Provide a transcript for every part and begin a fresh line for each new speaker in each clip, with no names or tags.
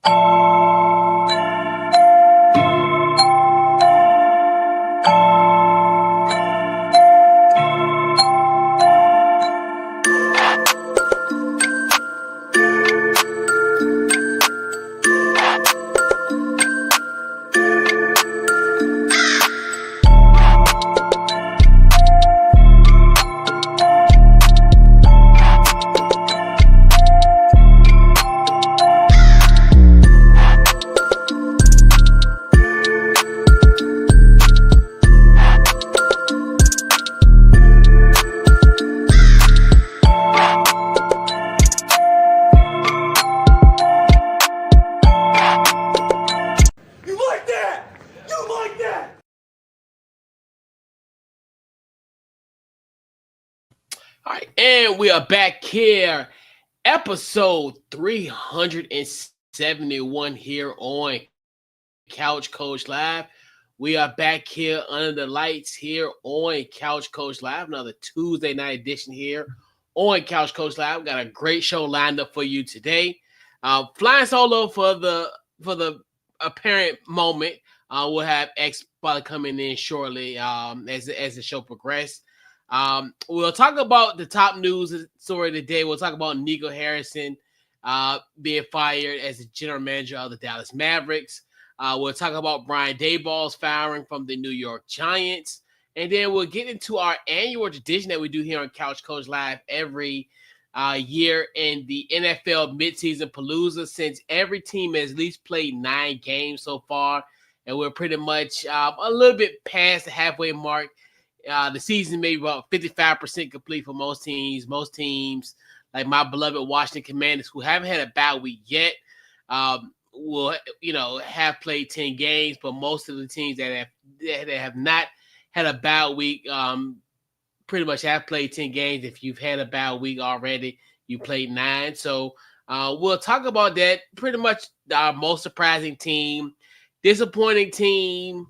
All right, and we are back here, episode 371 here on Couch Coach Live. We are back here under the lights here on Couch Coach Live, another Tuesday night edition here on Couch Coach Live. We got a great show lined up for you today. Flying solo for the apparent moment. We'll have X probably coming in shortly as the show progresses. We'll talk about the top news story today. We'll talk about Nico Harrison being fired as the general manager of the Dallas Mavericks. We'll talk about Brian Daboll's firing from the New York Giants. And then we'll get into our annual tradition that we do here on Couch Coach Live every year in the NFL midseason Palooza, since every team has at least played 9 games so far. And we're pretty much a little bit past the halfway mark. The season may be about 55% complete for most teams. Most teams, like my beloved Washington Commanders, who haven't had a bye week yet, will have played 10 games. But most of the teams that have not had a bye week pretty much have played 10 games. If you've had a bye week already, you played 9. So we'll talk about that. Pretty much our most surprising team, disappointing team.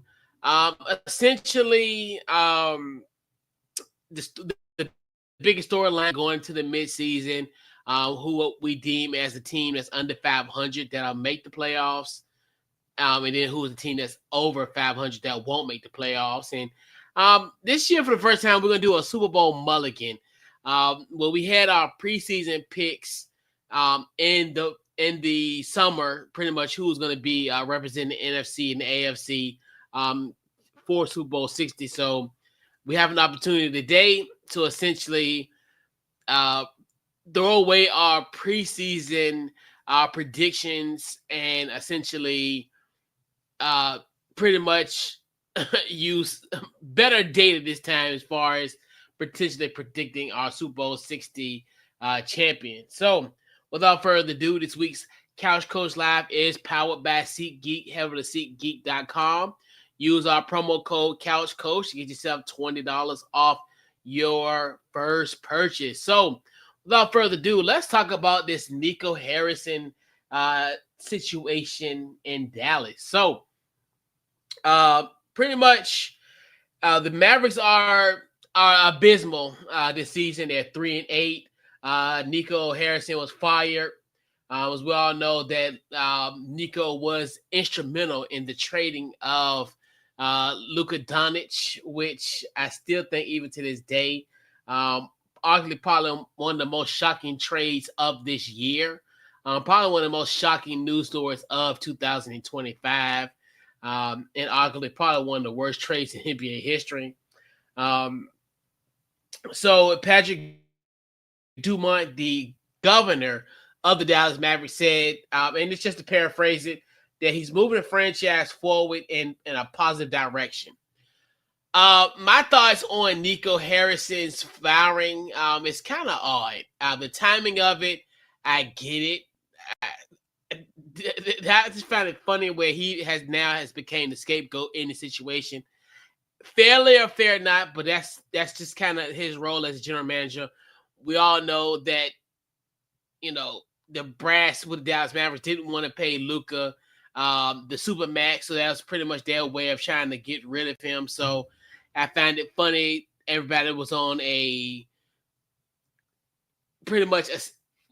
Essentially, the biggest storyline going to the midseason, who we deem as a team that's under 500 that'll make the playoffs, and then who is the team that's over 500 that won't make the playoffs. And this year, for the first time, we're gonna do a Super Bowl mulligan. Well, we had our preseason picks in the summer, pretty much who's going to be representing the NFC and the AFC for Super Bowl 60. So we have an opportunity today to essentially throw away our preseason predictions and essentially pretty much use better data this time as far as potentially predicting our Super Bowl 60 champion. So without further ado, this week's Couch Coach Live is powered by SeatGeek. Head over to SeatGeek.com. Use our promo code CouchCoach to get yourself $20 off your first purchase. So without further ado, let's talk about this Nico Harrison situation in Dallas. So pretty much the Mavericks are abysmal this season. They're 3-8. Nico Harrison was fired. As we all know that Nico was instrumental in the trading of Luka Doncic, which I still think even to this day, arguably probably one of the most shocking trades of this year. Probably one of the most shocking news stories of 2025. And arguably probably one of the worst trades in NBA history. So Patrick Dumont, the governor of the Dallas Mavericks, said, and it's just to paraphrase it, that he's moving the franchise forward in a positive direction. My thoughts on Nico Harrison's firing is kind of odd. The timing of it, I get it. I just found it funny where he has become the scapegoat in the situation. Fairly or fair not, but that's just kind of his role as general manager. We all know that, the brass with the Dallas Mavericks didn't want to pay Luka the super max, so that was pretty much their way of trying to get rid of him. So I find it funny. Everybody was on a pretty much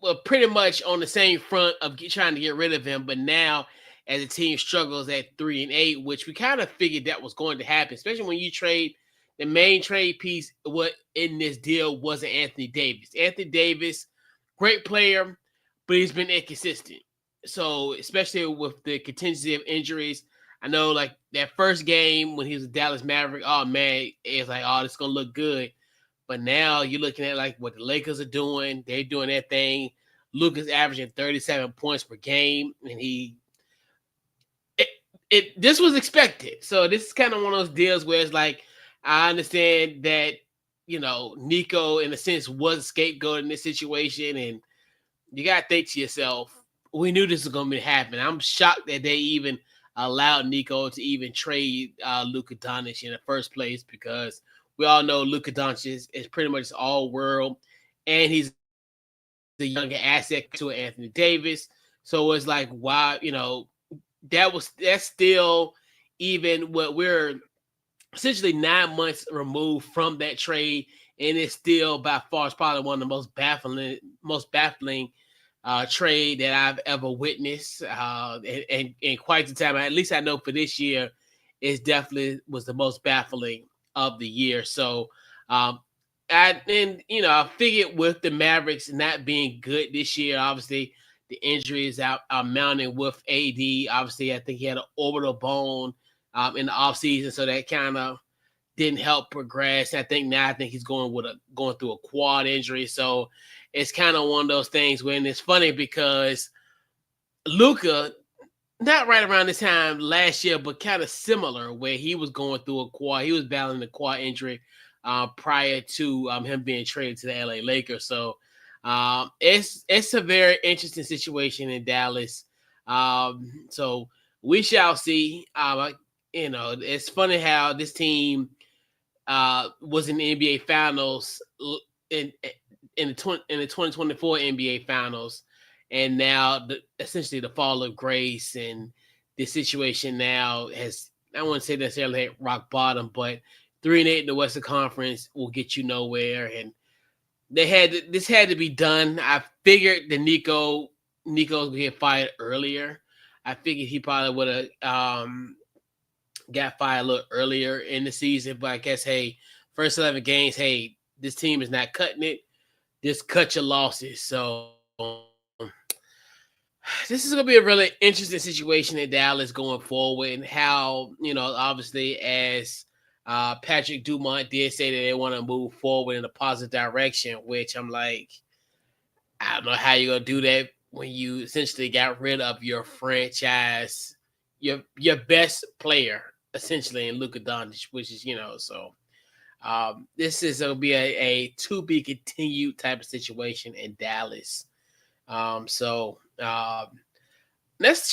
were pretty much on the same front of trying to get rid of him. But now, as the team struggles at 3-8, which we kind of figured that was going to happen, especially when you trade the main trade piece. What in this deal wasn't Anthony Davis. Anthony Davis, great player, but he's been inconsistent. So, especially with the contingency of injuries, I know like that first game when he was a Dallas Maverick, oh man, it's like, oh, this is gonna look good. But now you're looking at like what the Lakers are doing. They're doing their thing. Luka's averaging 37 points per game, and this was expected. So this is kind of one of those deals where it's like, I understand that, Nico in a sense was a scapegoat in this situation, and you gotta think to yourself, we knew this was gonna be happening. I'm shocked that they even allowed Nico to even trade Luka Doncic in the first place, because we all know Luka Doncic is pretty much all world, and he's the younger asset to Anthony Davis. So it's like, why, that's still, even what we're essentially 9 months removed from that trade, and it's still by far is probably one of the most baffling trade that I've ever witnessed, and in quite the time. At least I know for this year, it definitely was the most baffling of the year. So, I figured with the Mavericks not being good this year, obviously the injuries are mounting with AD. Obviously, I think he had an orbital bone in the offseason, so that kind of didn't help progress. I think he's going through a quad injury. So it's kind of one of those things when it's funny because Luka, not right around this time last year, but kind of similar, where he was going through a quad. He was battling a quad injury prior to him being traded to the LA Lakers. So it's a very interesting situation in Dallas. So we shall see. It's funny how this team was in the NBA Finals in the 2024 NBA Finals, and now essentially the fall of grace, and the situation now has, I wouldn't say necessarily hit rock bottom, but 3-8 in the Western Conference will get you nowhere, and this had to be done. I figured that Nico's gonna get fired earlier. I figured he probably would have got fired a little earlier in the season, but I guess, hey, first 11 games, hey, this team is not cutting it. Just cut your losses. So this is going to be a really interesting situation in Dallas going forward, and how, obviously, as Patrick Dumont did say that they want to move forward in a positive direction, which I'm like, I don't know how you're going to do that when you essentially got rid of your franchise, your best player, essentially, in Luka Doncic, which is, so this is going to be a to be continued type of situation in Dallas. Let's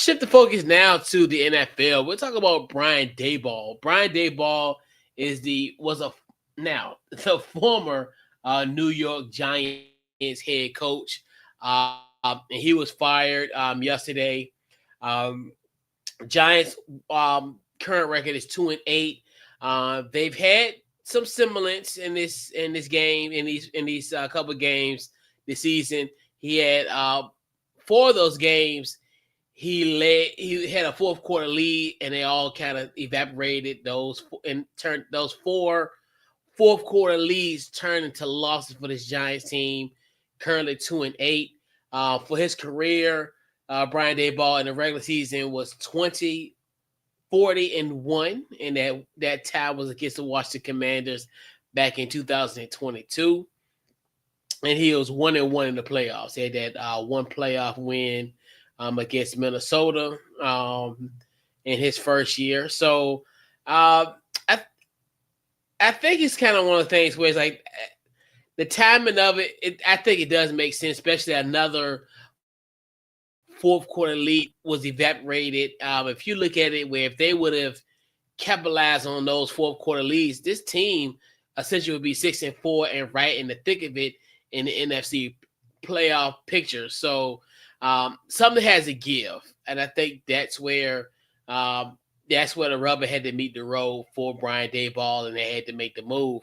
shift the focus now to the NFL. We'll talk about Brian Daboll. Brian Daboll was the former New York Giants head coach, and he was fired yesterday. Giants current record is 2-8. They've had some semblance in this game, in these couple of games this season. He had 4 of those games. He had a fourth quarter lead, and they all kind of evaporated. Those and turned those 4 fourth quarter leads turned into losses for this Giants team. Currently 2-8. For his career, Brian Daboll in the regular season was 20, 40-1, and that tie was against the Washington Commanders back in 2022. And he was 1-1 in the playoffs. He had that one playoff win against Minnesota in his first year. So I think it's kind of one of the things where it's like the timing of it, I think it does make sense, especially another fourth quarter lead was evaporated. If you look at it, where if they would have capitalized on those fourth quarter leads, this team essentially would be 6-4 and right in the thick of it in the NFC playoff picture. So something has to give, and I think that's where the rubber had to meet the road for Brian Daboll, and they had to make the move.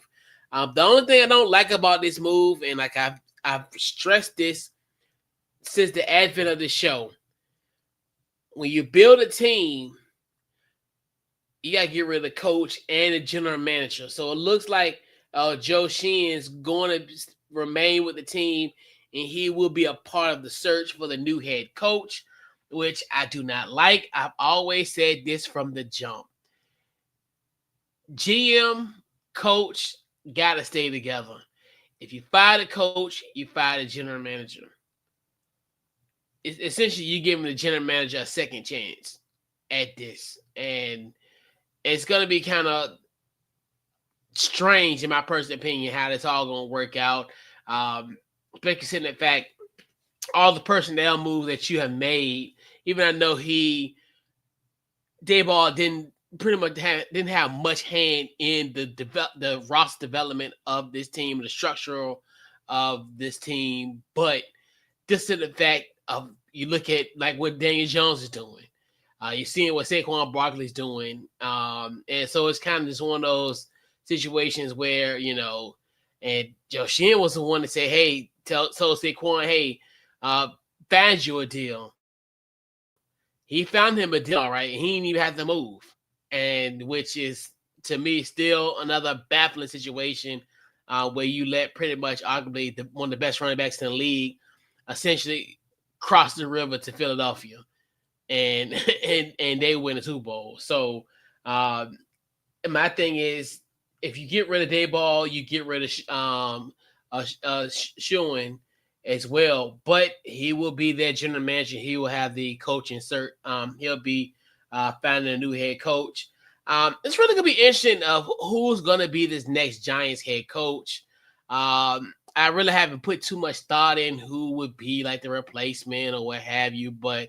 The only thing I don't like about this move, and like I've stressed this since the advent of the show, when you build a team, you gotta get rid of the coach and the general manager. So it looks like Joe Sheehan's going to remain with the team, and he will be a part of the search for the new head coach, which I do not like. I've always said this from the jump. GM, coach, gotta stay together. If you fire the coach, you fire the general manager. It's essentially you giving the general manager a second chance at this, and it's gonna be kind of strange, in my personal opinion, how this all gonna work out. But considering the fact all the personnel moves that you have made, even I know Daboll didn't pretty much didn't have much hand in the roster development of this team, the structural of this team, but just to the fact of you look at like what Daniel Jones is doing. You're seeing what Saquon Barkley's doing. And so it's kind of just one of those situations where, and Joe Sheehan was the one to say, hey, tell Saquon, hey, find you a deal. He found him a deal, all right, and he didn't even have to move. And which is, to me, still another baffling situation where you let pretty much arguably one of the best running backs in the league essentially cross the river to Philadelphia. And and they win the Super Bowl. So my thing is, if you get rid of Daboll, you get rid of Schuhen as well. But he will be their general manager. He will have the coaching cert. He'll be finding a new head coach. It's really gonna be interesting of who's gonna be this next Giants head coach. I really haven't put too much thought in who would be like the replacement or what have you, but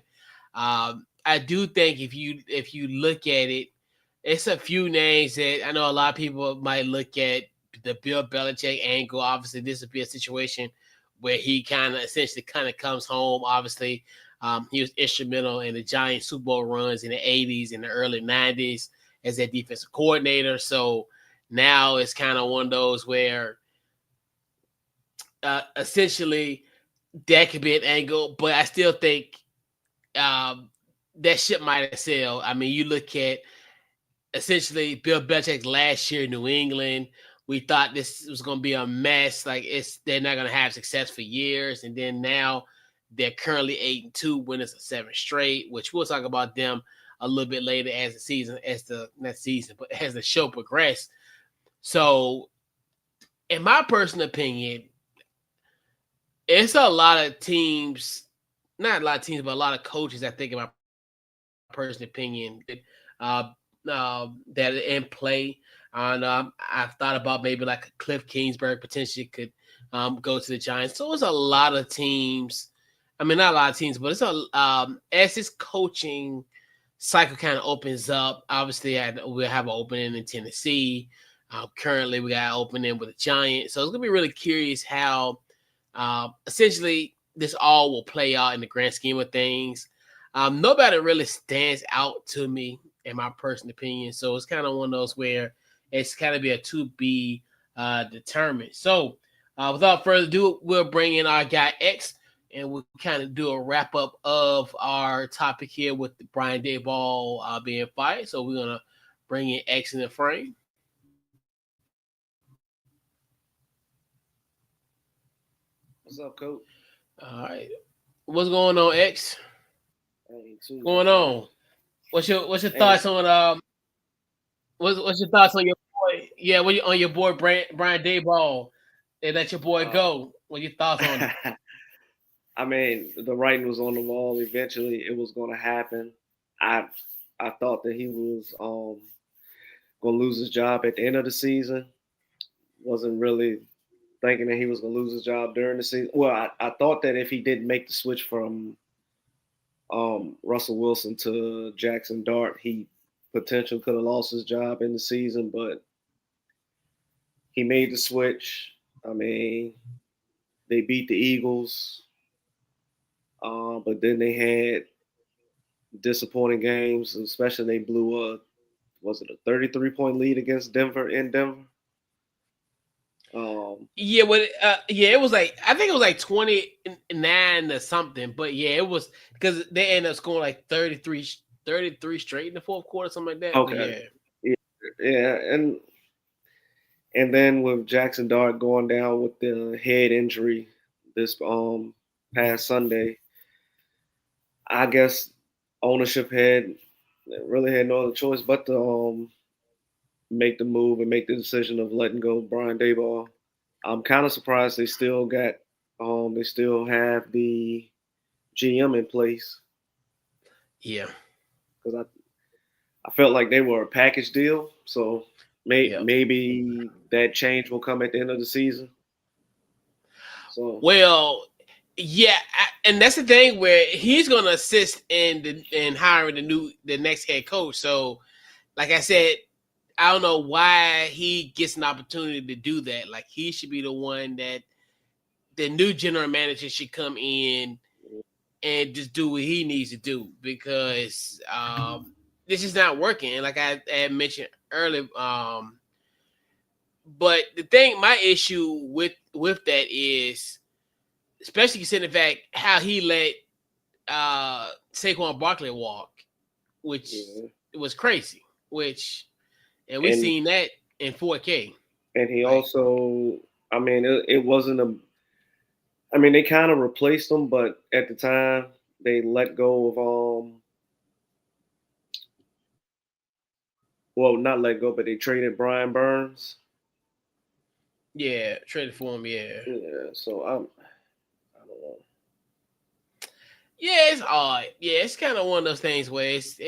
I do think if you look at it, it's a few names that I know a lot of people might look at the Bill Belichick angle. Obviously, this would be a situation where he essentially comes home. Obviously, he was instrumental in the Giants Super Bowl runs in the 80s and the early 90s as their defensive coordinator. So now it's kind of one of those where essentially that could be an angle, but I still think that ship might have sailed. I mean, you look at essentially Bill Belichick's last year in New England. We thought this was going to be a mess. Like they're not going to have success for years, and then now they're currently 8-2, winners of 7 straight. Which we'll talk about them a little bit later as the show progressed. So, in my personal opinion, it's a lot of teams, not a lot of teams, but a lot of coaches. I think, in my personal opinion, uh, that are in play. And I've thought about maybe like Cliff Kingsbury potentially could go to the Giants. So it's a lot of teams. I mean, not a lot of teams, but it's as this coaching cycle kind of opens up. Obviously, we'll have an opening in Tennessee. Currently, we got an opening with the Giants. So it's gonna be really curious how essentially this all will play out in the grand scheme of things. Nobody really stands out to me, in my personal opinion. So it's kind of one of those where it's kind of be a to be determined. So without further ado, we'll bring in our guy X, and we'll kind of do a wrap up of our topic here with Brian Daboll being fired. So we're gonna bring in X in the frame.
What's up, Coach?
All right, what's going on, X?
Hey,
What's
too,
going
man.
on? What's your
Hey,
thoughts on what's your thoughts on your boy? Yeah, on your boy Brian Daboll? They let your boy
uh,
go. What your thoughts on it?
I mean, the writing was on the wall. Eventually, it was going to happen. I I thought that he was going to lose his job at the end of the season. Wasn't really thinking that he was going to lose his job during the season. Well, I thought that if he didn't make the switch from Russell Wilson to Jackson Dart, he potentially could have lost his job in the season, but he made the switch. I mean, they beat the Eagles, but then they had disappointing games, especially they blew a 33-point lead against Denver in Denver.
Yeah, but yeah, it was like I think it was like 29 or something. But yeah, it was because they ended up scoring like 33 straight in the fourth quarter, something like that. But
Okay.
yeah,
Yeah, yeah, and then with Jackson Dart going down with the head injury this past Sunday, I guess ownership really had no other choice but to make the move and make the decision of letting go of Brian Daboll. I'm kind of surprised they still have the GM in place
yeah,
because I felt like they were a package deal. So
yeah.
maybe that change will come at the end of the season. So
Well, yeah, and that's the thing where he's going to assist in hiring the next head coach. So, like I said, I don't know why he gets an opportunity to do that. Like he should be the one that the new general manager should come in and just do what he needs to do because this is not working. And like I had mentioned earlier, but the thing, my issue with that is, especially considering the fact how he let Saquon Barkley walk, which
yeah.
was crazy. Which and we
and
seen that in 4K.
and he
Like,
also, I mean, it wasn't a. I mean, they kind of replaced him, but at the time they let go of well, not let go, but they traded Brian Burns.
yeah, traded for him. Yeah,
Yeah, so I don't know.
yeah, it's odd. Yeah, it's kind of one of those things where it's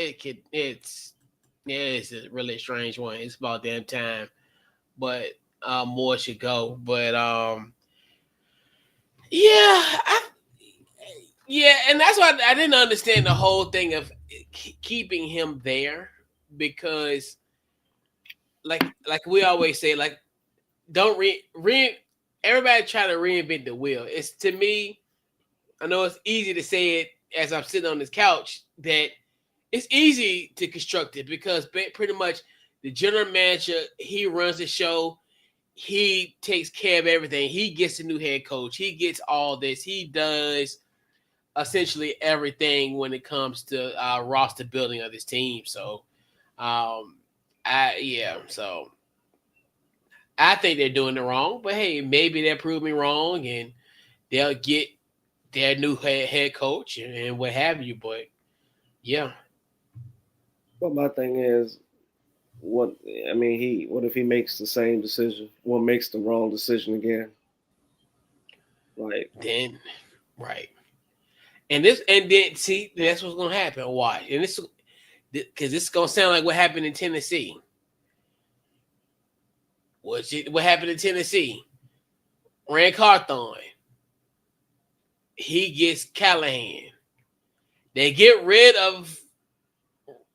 yeah, it's a really strange one. It's about damn time, but more should go. But yeah, yeah, and that's why I didn't understand the whole thing of keeping him there because like we always say, like don't everybody try to reinvent the wheel. It's to me, I know it's easy to say it as I'm sitting on this couch that it's easy to construct it because pretty much the general manager, he runs the show, he takes care of everything. He gets a new head coach, he gets all this, he does essentially everything when it comes to roster building of this team. So, so I think they're doing it wrong, but hey, maybe they'll prove me wrong and they'll get their new head coach and what have you. But yeah,
But my thing is, what I mean, what if he makes the same decision? What makes the wrong decision again? Like,
then right, and then see that's what's gonna happen. Why? And this because this is gonna sound like what happened in Tennessee. What happened in Tennessee? Rand Carthon, he gets Callahan. They get rid of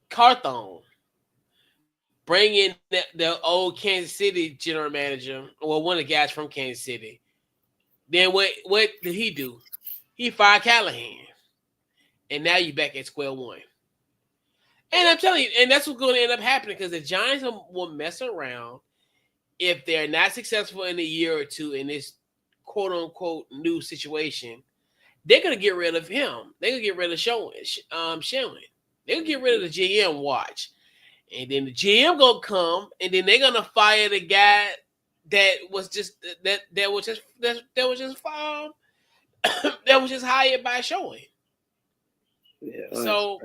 Carthon, bring in the old Kansas City general manager, well, one of the guys from Kansas City. Then what did he do? He fired Callahan, and now you're back at square one. And I'm telling you, and that's what's going to end up happening because the Giants will mess around if they're not successful in a year or two in this quote unquote new situation. They're going to get rid of him. They're going to get rid of Sherman. They're going to get rid of the GM watch. And then the GM gonna come, and then they're gonna fire the guy that was just that was just that was just that was just hired by Showing.
yeah,
So,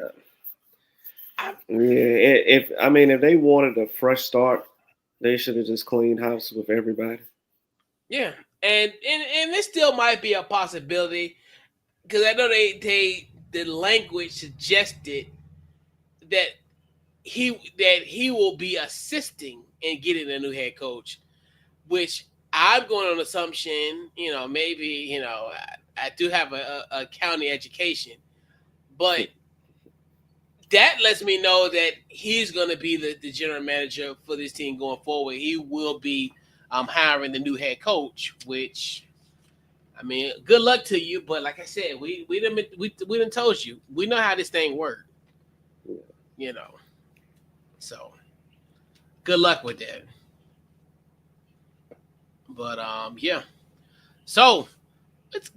I,
yeah. If I mean, if they wanted a fresh start, they should have just cleaned house with everybody.
yeah, and this still might be a possibility because I know they the language suggested that he will be assisting in getting a new head coach, which I'm going on assumption, maybe, I do have a county education, but that lets me know that he's going to be the general manager for this team going forward. He will be hiring the new head coach, which, I mean, good luck to you. But like I said, we done told you, we know how this thing works, you know. So good luck with that. But yeah. So let's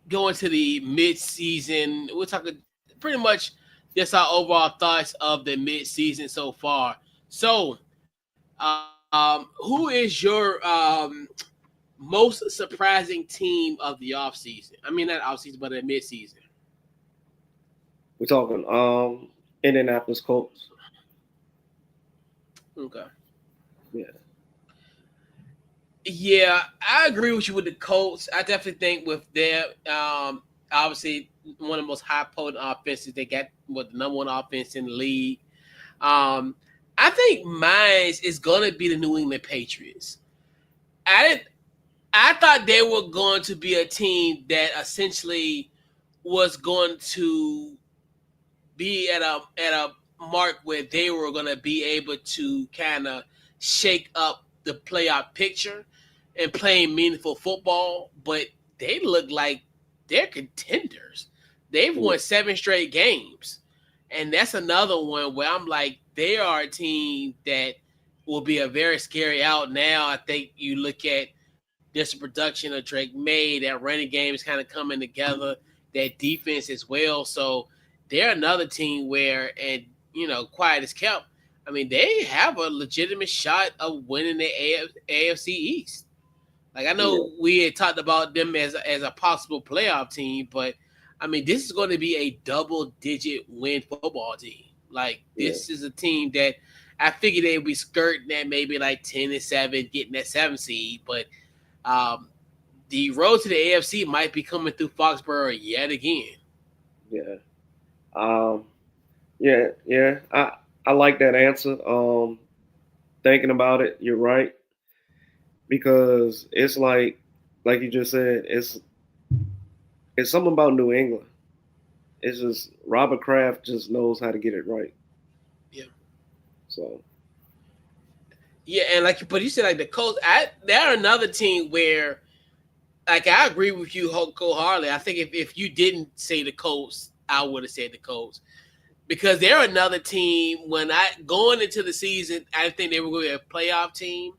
go into the mid-season. We're talking pretty much just our overall thoughts of the mid-season so far. So, who is your most surprising team of the offseason? I mean, not offseason, but the mid-season.
We're talking Indianapolis Colts.
Okay.
Yeah,
Yeah, I agree with you with the Colts. I definitely think with their obviously one of the most high potent offenses they got, with the number one offense in the league. Um, I think mine is gonna be the New England Patriots. I didn't. I thought they were going to be a team that essentially was going to be at a mark where they were going to be able to kind of shake up the playoff picture and playing meaningful football, but they look like they're contenders. They've
yeah,
won 7 straight games, and that's another one where I'm like, they are a team that will be a very scary out. Now I think you look at just the production of Drake May, that running game is kind of coming together, that defense as well. So they're another team where, and quiet as kept, I mean, they have a legitimate shot of winning the AFC East. Like, I
yeah,
know we had talked about them as a possible playoff team, but I mean, this is going to be a double digit win football team. Like,
yeah,
this is a team that I figured they'd be skirting at maybe like 10-7, getting that 7 seed, but um, the road to the AFC might be coming through Foxborough yet again.
yeah. Um, yeah. I like that answer. Thinking about it, you're right because it's like you just said, it's something about New England. It's just Robert Kraft just knows how to get it right.
Yeah,
So
yeah, and but you said like the Colts, they're another team where, like, I agree with you wholeheartedly. I think if you didn't say the Colts, I would have said the Colts because they're another team. When I going into the season, I think they were going to be a playoff team.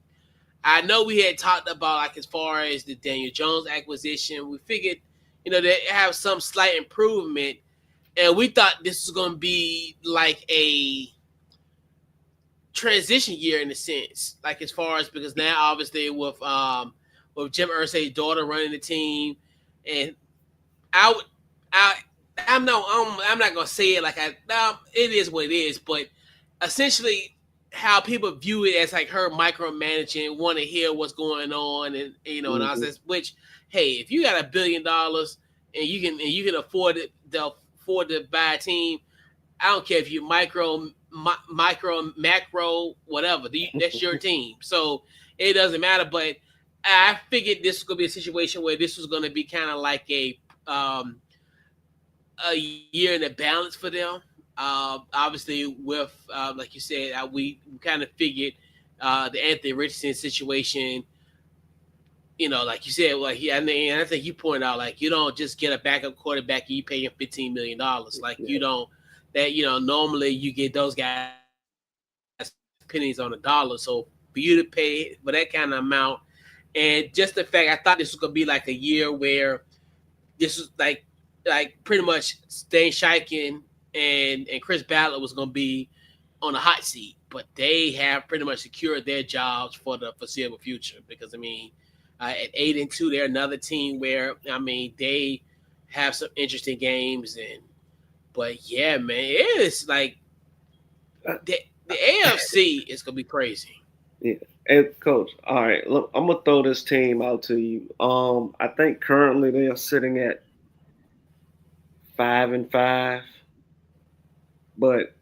I know we had talked about, like, as far as the Daniel Jones acquisition, we figured, they have some slight improvement, and we thought this was going to be like a transition year in a sense, like as far as, because now obviously with Jim Irsay's daughter running the team, and I would I I'm not gonna say it like it is what it is, but essentially how people view it as like her micromanaging, want to hear what's going on, and and all
mhm,
this. Which, hey, if you got $1 billion and you can afford to buy a team, I don't care if you micro, macro, whatever. That's your team, so it doesn't matter. But I figured this was gonna be a situation where this was gonna be kind of like um, a year in the balance for them. Obviously, with like you said, we kind of figured the Anthony Richardson situation. Like you said, like I think you pointed out, like, you don't just get a backup quarterback and you pay him $15 million. Like, you
yeah,
don't, that normally you get those guys pennies on the dollar. So for you to pay for that kind of amount, and just the fact, I thought this was gonna be like a year where this was like pretty much Stan Shiken and Chris Ballard was gonna be on the hot seat, but they have pretty much secured their jobs for the foreseeable future. Because I mean, at 8-2, they're another team where, I mean, they have some interesting games, and but yeah, man, it is like
Uh,
the AFC is gonna be crazy.
yeah. And coach, all right, look, I'm gonna throw this team out to you. I think currently they are sitting at 5-5, but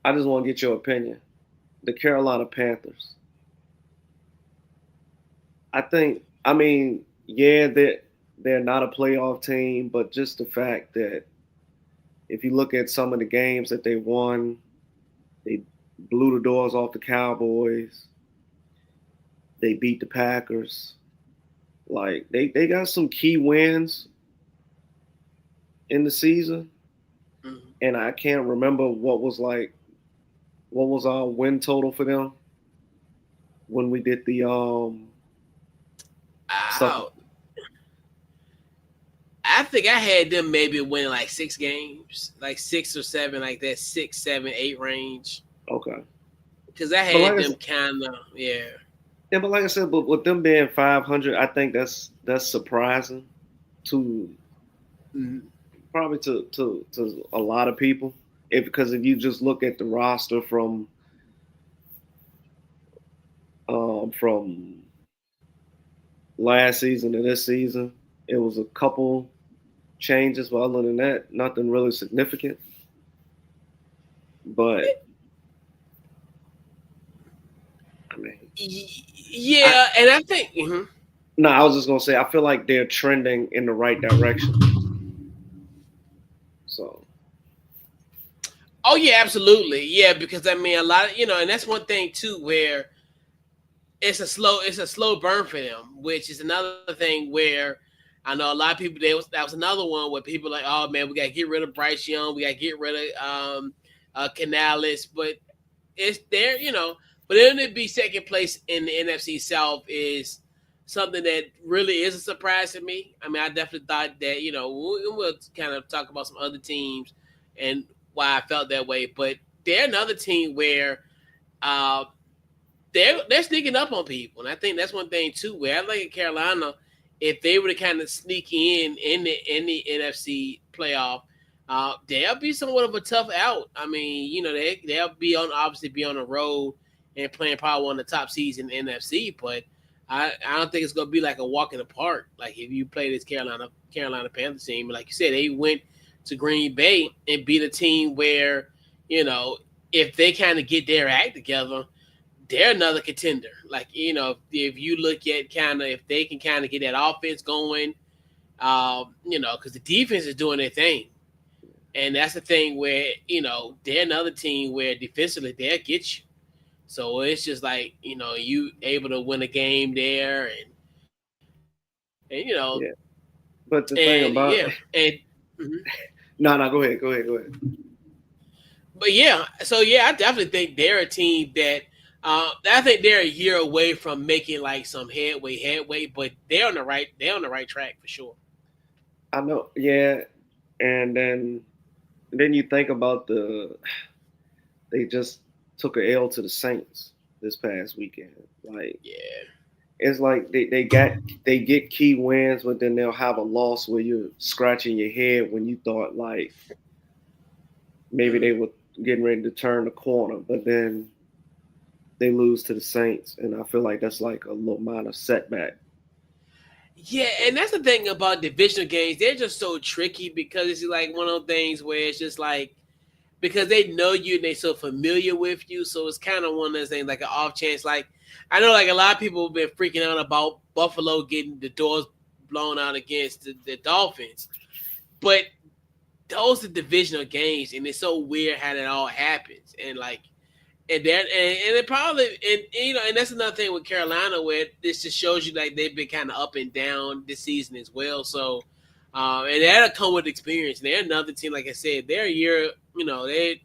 I just want to get your opinion. The Carolina Panthers. I mean, yeah, they're not a playoff team, but just the fact that if you look at some of the games that they won, they blew the doors off the Cowboys. They beat the Packers. Like they got some key wins in the season,
Mhm.
and I can't remember what was our win total for them. when we did the stuff.
I, I think I had them maybe winning like 6 games, like 6 or 7, like that 6, 7, 8 range.
Okay,
Because I
but
had
like I
them
said,
kind of, yeah.
yeah, but like I said, but with them being 500, I think that's surprising to
Mhm.
probably to a lot of people. If because if you just look at the roster from last season to this season, it was a couple changes, but other than that, nothing really significant. But I mean, I
Yeah, and I think. Mhm.
no, I was just gonna say I feel like they're trending in the right direction. So
Oh yeah, absolutely. Yeah, because I mean a lot of and that's one thing too where it's a slow burn for them, which is another thing where I know a lot of people that was another one where people like, oh man, we gotta get rid of Bryce Young, we gotta get rid of Canales, but it's there, but then to be second place in the NFC South is something that really is a surprise to me. I mean, I definitely thought that, we'll kind of talk about some other teams and why I felt that way, but they're another team where uh, they're sneaking up on people, and I think that's one thing too. Where I like Carolina, if they were to kind of sneak in the NFC playoff, they'll be somewhat of a tough out. I mean, they'll obviously be on the road and playing probably one of the top seeds in the NFC, but I don't think it's gonna be like a walk in the park. Like if you play this Carolina Panthers team, like you said, they went to Green Bay and beat a team where you know if they kind of get their act together, they're another contender. Like if you look at kind of if they can kind of get that offense going, because the defense is doing their thing, and that's the thing where they're another team where defensively they'll get you. So it's just like you able to win a game there, and
yeah, but the
and
thing
yeah,
about
and
no, go ahead.
but yeah, so yeah, I definitely think they're a team that. I think they're a year away from making like some headway, but they're on the right track for sure.
I know, yeah, and then you think about they just took a L to the Saints this past weekend. Like
Yeah.
it's like they get key wins, but then they'll have a loss where you're scratching your head when you thought like maybe they
Mhm.
were getting ready to turn the corner, but then they lose to the Saints, and I feel like that's like a little minor setback.
Yeah, and that's the thing about divisional games. They're just so tricky because it's like one of those things where it's just like because they know you and they're so familiar with you, so it's kind of one of those things like an off chance. Like I know, like a lot of people have been freaking out about Buffalo getting the doors blown out against the Dolphins, but those are divisional games, and it's so weird how that all happens. And like and it probably and that's another thing with Carolina where this just shows you like they've been kind of up and down this season as well. So and that'll come with experience. And they're another team, like I said, they're a year,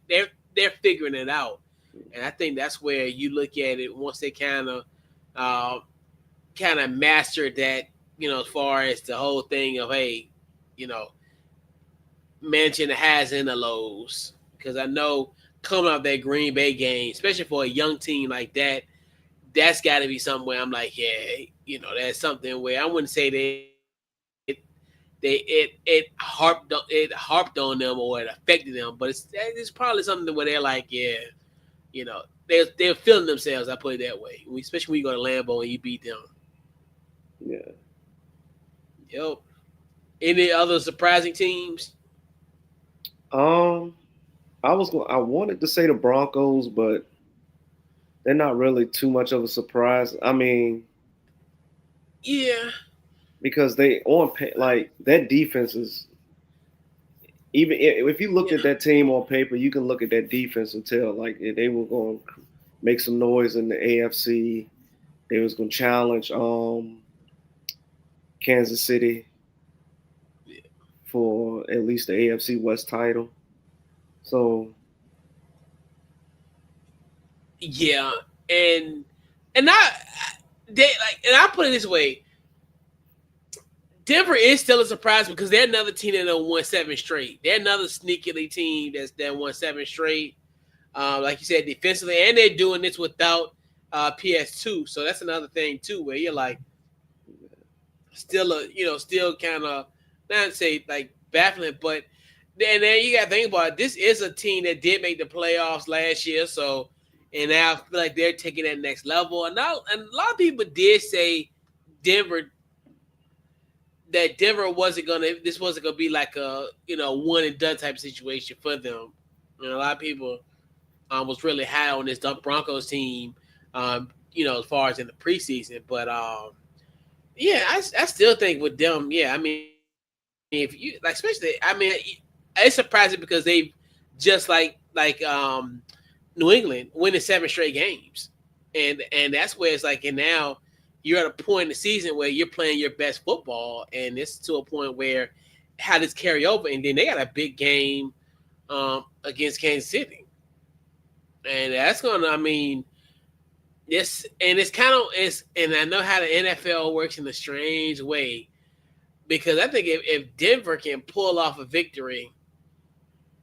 they're figuring it out. And I think that's where you look at it once they uh, kind of master that, as far as the whole thing of hey, you know, managing the highs and the lows. Because I know coming off that Green Bay game, especially for a young team like that, that's got to be something where I'm like, yeah, that's something where I wouldn't say that it harped on them or it affected them, but it's probably something where they're like, yeah, they're feeling themselves. I put it that way, especially when you go to Lambeau and you beat them.
Yeah.
Yep. Any other surprising teams?
Um, I wanted to say the Broncos, but they're not really too much of a surprise. I mean,
Yeah.
because they like that defense is even if you looked
Yeah.
at that team on paper, you can look at that defense and tell like they were going to make some noise in the AFC. They was going to challenge Kansas City for at least the AFC West title. So
Yeah, and and I put it this way: Denver is still a surprise because they're another team that done won 7 straight. They're another sneakily team that won 7 straight. Like you said, defensively, and they're doing this without PS2. So that's another thing too, where you're like still kind of not to say like baffling, but then you got to think about it. This is a team that did make the playoffs last year, so and now I feel like they're taking that next level. And a lot of people did say Denver that Denver wasn't gonna. This wasn't gonna be like a one and done type of situation for them. A lot of people was really high on this Broncos team. As far as in the preseason, but yeah, I still think with them. Yeah, I mean, if you like, especially, I mean, it's surprising because they've just New England winning 7 straight games, and that's where it's like, and now you're at a point in the season where you're playing your best football, and it's to a point where how does carry over, and then they got a big game against Kansas City, and that's gonna, I mean, this, and it's kind of and I know how the NFL works in a strange way because I think if Denver can pull off a victory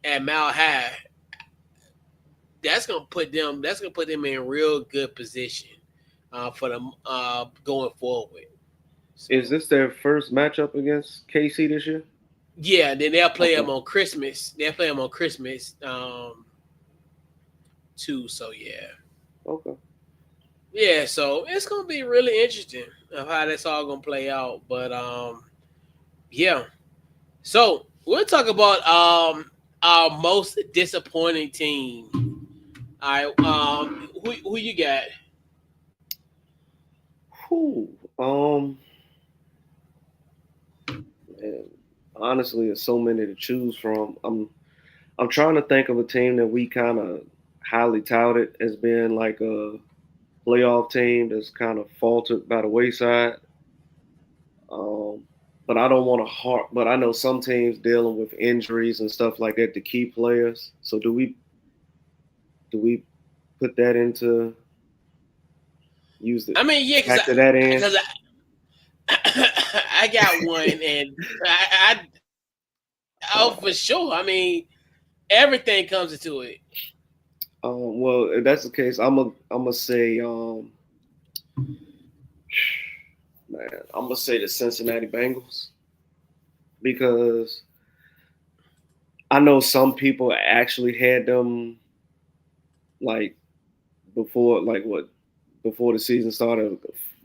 at Mile High, that's gonna put them in real good position for them going forward. So
Is this their first matchup against KC this year?
yeah, then they'll play
Okay.
them on Christmas. They'll play them on Christmas too. So yeah,
Okay.
yeah. So it's gonna be really interesting of how that's all gonna play out. But yeah. So we'll talk about our most disappointing team. All right. Who you got?
Whew. Man, honestly, there's so many to choose from. I'm trying to think of a team that we kind of highly touted as being like a playoff team that's kind of faltered by the wayside. Um, but I don't want to harp. But I know some teams dealing with injuries and stuff like that to key players. So do we put that into use the
I mean, yeah,
factor that in?
because I got one, and oh for sure. I mean, everything comes into it.
Well, if that's the case, I'm gonna say man, I'm gonna say the Cincinnati Bengals because I know some people actually had them like before, like what before the season started.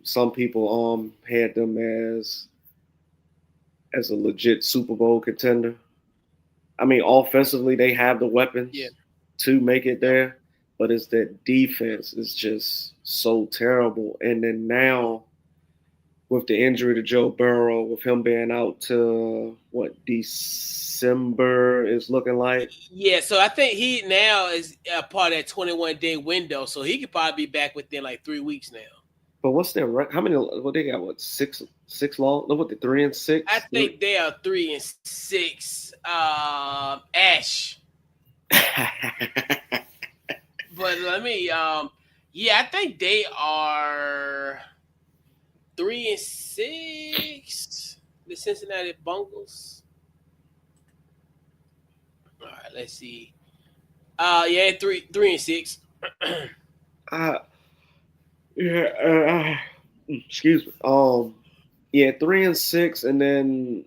Some people had them as a legit Super Bowl contender. I mean, offensively, they have the
Yeah.
weapons to make it
Yep.
there, but it's that defense is just so terrible. And then now with the injury to Joe Burrow, with him being out to what December is looking like.
Yeah, so I think he now is a part of that 21-day window, so he could probably be back within like 3 weeks now.
But what's their how many? What they got? What six long? No, what the three and
I
six?
think they are 3-6. Ash, but let me. Yeah, I think they are 3-6. The Cincinnati Bengals. All right, let's see. Yeah, 3-6.
uh, yeah. Excuse me. Yeah, 3 and 6, and then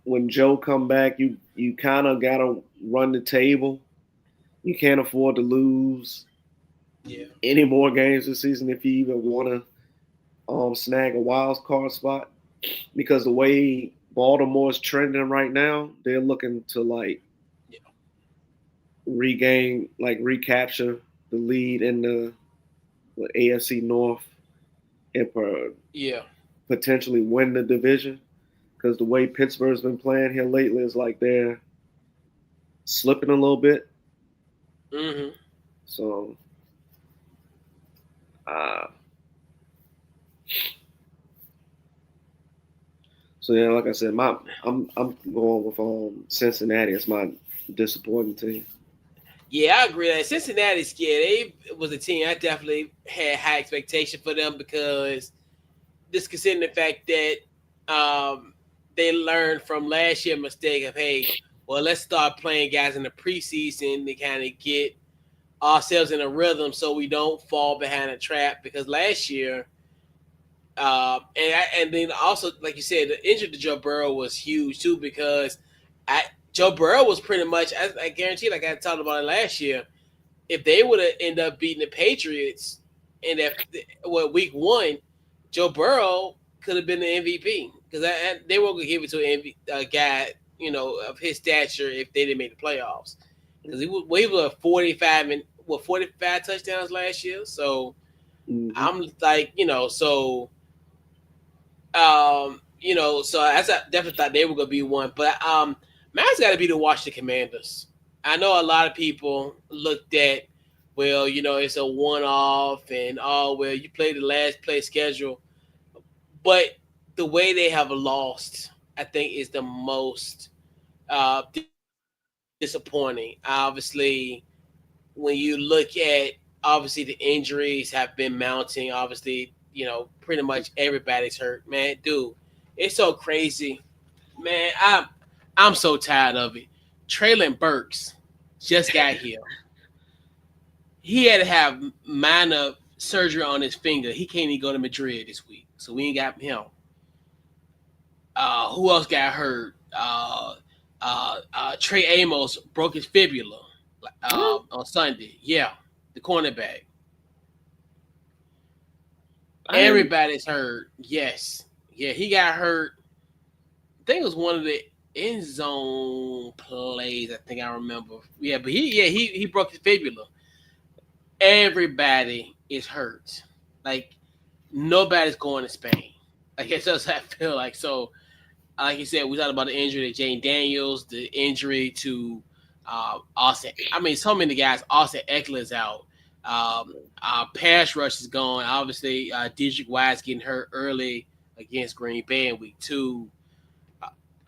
when Joe come back, you kind of gotta run the table. You can't afford to lose
Yeah.
any more games this season if you even want to snag a wild card spot. Because the way Baltimore's trending right now, they're looking to like
Yeah.
regain, like recapture the lead in the AFC North and
Yeah.
potentially win the division. Because the way Pittsburgh's been playing here lately is like they're slipping a little bit.
Mm-hmm.
So, uh, yeah, like I said, I'm going with Cincinnati as my disappointing team.
Yeah, I agree that Cincinnati's they was a team I definitely had high expectation for them because just considering the fact that they learned from last year's mistake of well, let's start playing guys in the preseason to kind of get ourselves in a rhythm so we don't fall behind a trap because last year and then also like you said the injury to Joe Burrow was huge too because I Joe Burrow was pretty much I guarantee like I talked about it last year if they would have ended up beating the Patriots in that week one, Joe Burrow could have been the MVP because they were going to give it to a guy of his stature if they didn't make the playoffs because he was 45 touchdowns last year. So
Mm-hmm.
I'm like so I definitely thought they were going to be one, but mine's got to be the Washington Commanders. I know a lot of people looked at, well, it's a one-off, and well, you played the last play schedule, but the way they have lost, I think, is the most disappointing. Obviously, when you look at obviously the injuries have been mounting. Obviously, pretty much everybody's hurt. Man, dude, it's so crazy. Man, I'm so tired of it. Traylon Burks just got here. He had to have minor surgery on his finger. He can't even go to Madrid this week, so we ain't got him. Who else got hurt? Trey Amos broke his fibula on Sunday. Yeah, the cornerback.
I didn't.
Everybody's hurt. Yes. Yeah, he got hurt. I think it was one of the end zone plays. I think I remember. Yeah, but he broke his fibula. Everybody is hurt. Like nobody's going to Spain. Like it's just I feel like so. Like you said, we talked about the injury to Jane Daniels, the injury to Austin. I mean, so many guys. Austin Eckler's out. Pass rush is gone. Obviously, Dietrich Wise getting hurt early against Green Bay in week 2.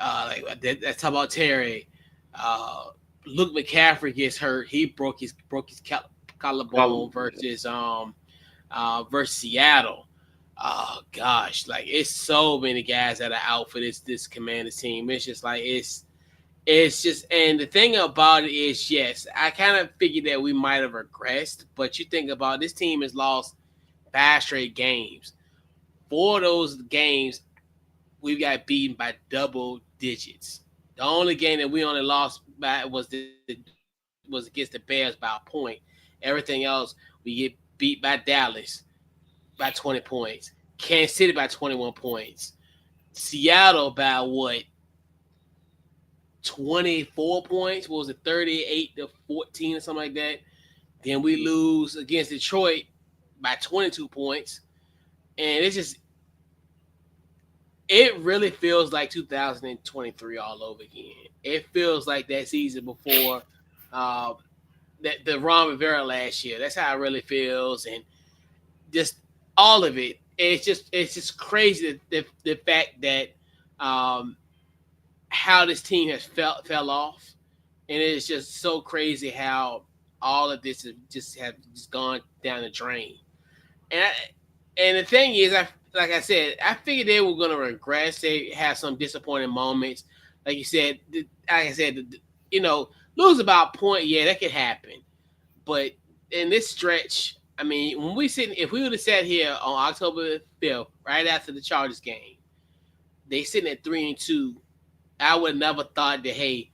Let's talk about Terry. Uh, Luke McCaffrey gets hurt. He broke his collarbone versus Seattle. Oh gosh, like it's so many guys that are out for this Commanders team. It's just like it's just and the thing about it is yes, I kind of figured that we might have regressed, but you think about this team has lost 5 straight games. 4 of those games we got beaten by double digits. The only game that we only lost by was against the Bears by a point. Everything else we get beat by Dallas by 20 points. Kansas City by 21 points. Seattle by what? 24 points. What was it? 38-14 or something like that. Then we lose against Detroit by 22 points. And it really feels like 2023 all over again. It feels like that season before uh, the Ron Rivera last year. That's how it really feels, and just all of it. It's just crazy the fact that um, how this team has fell off, and it's just so crazy how all of this has just gone down the drain. And and the thing is, like I said, I figured they were going to regress. They have some disappointing moments, like you said. Like I said, lose about a point. Yeah, that could happen. But in this stretch, I mean, if we would have sat here on October 5th, right after the Chargers game, they sitting at 3-2. I would never thought that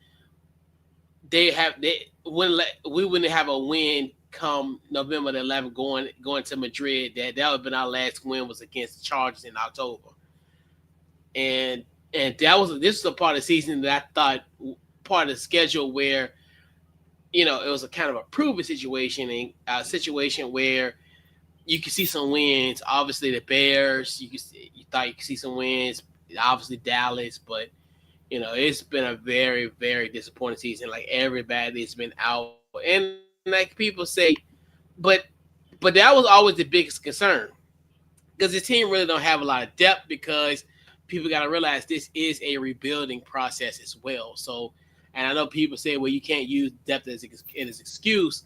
we wouldn't have a win come November the 11th going to Madrid. That would have been our last win was against the Chargers in October, and this was a part of the season that I thought part of the schedule where it was a kind of a proven situation and a situation where you could see some wins. Obviously, the Bears, you thought you could see some wins. Obviously, Dallas, but it's been a very, very disappointing season. Like everybody's been out, and like people say, but but that was always the biggest concern because the team really don't have a lot of depth because people got to realize this is a rebuilding process as well. So And I know people say, well, you can't use depth as an excuse,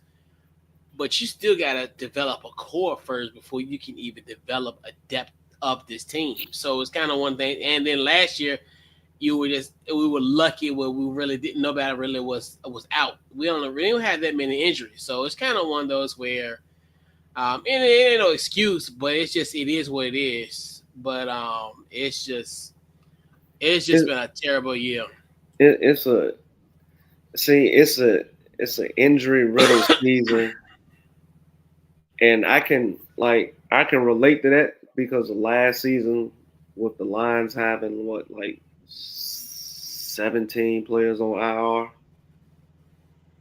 but you still gotta develop a core first before you can even develop a depth of this team. So it's kind of one thing. And then last year, we were lucky where we really didn't nobody really was out. We don't have that many injuries, so it's kind of one of those where and it ain't no excuse, but it is what it is. But it's just
It,
been a terrible year.
it's a see, it's an injury riddled season, and I can relate to that because of last season with the Lions having what like 17 players on IR,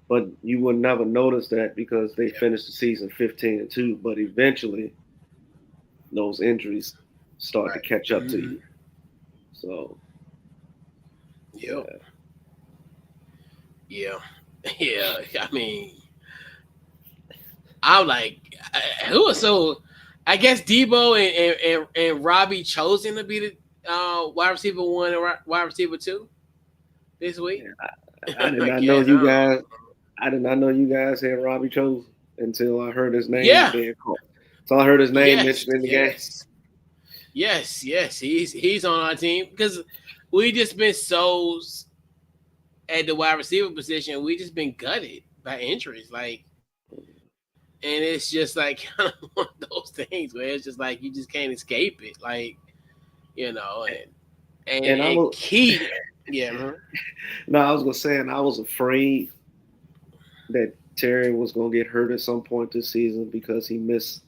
but you would never notice that because they finished the season 15-2. But eventually, those injuries start to
Right.
catch up to you. So
Yep.
yeah,
Yeah. Yeah. I mean, I'm like, who? So, I guess Debo and Robbie chosen to be the wide receiver one and wide receiver two this week.
yeah, I did
I
not know
guess.
you guys. I did not know you guys had Robbie Chosen until I heard his name
Yeah.
being called. So I heard his name
Yes.
mentioned in the game.
Yes. Yes. Yes. He's on our team because we just been so at the wide receiver position. We just been gutted by injuries. And it's just like kind of one of those things where it's just like you just can't escape it.
And I
And
was
key. Yeah.
no, I was gonna say, and I was afraid that Terry was gonna get hurt at some point this season because he missed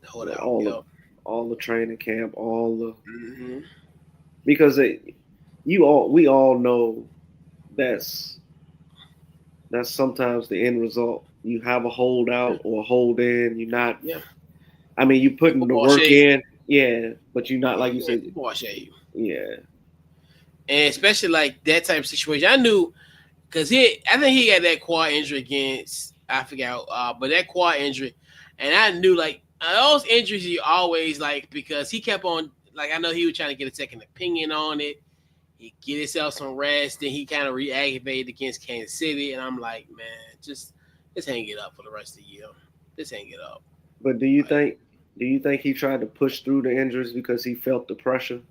Hold out.
all
Yep.
all the training camp, all the
Hmm.
because we all know that's that's sometimes the end result. You have a holdout or a hold in. You're not.
Yeah.
I mean, you putting
People
the
ball
work
shade.
in, yeah, but you're not like you
Yeah.
said,
People ball shade.
yeah.
And especially like that type of situation. I knew because I think he had that quad injury against I forgot, but that quad injury, and I knew like those injuries he always like because he kept on like I know he was trying to get a second opinion on it. He get himself some rest, then he kind of re-aggravated against Kansas City, and I'm like, man, just hang it up for the rest of the year. Just hang it up.
But
Like
do you think he tried to push through the injuries because he felt the pressure?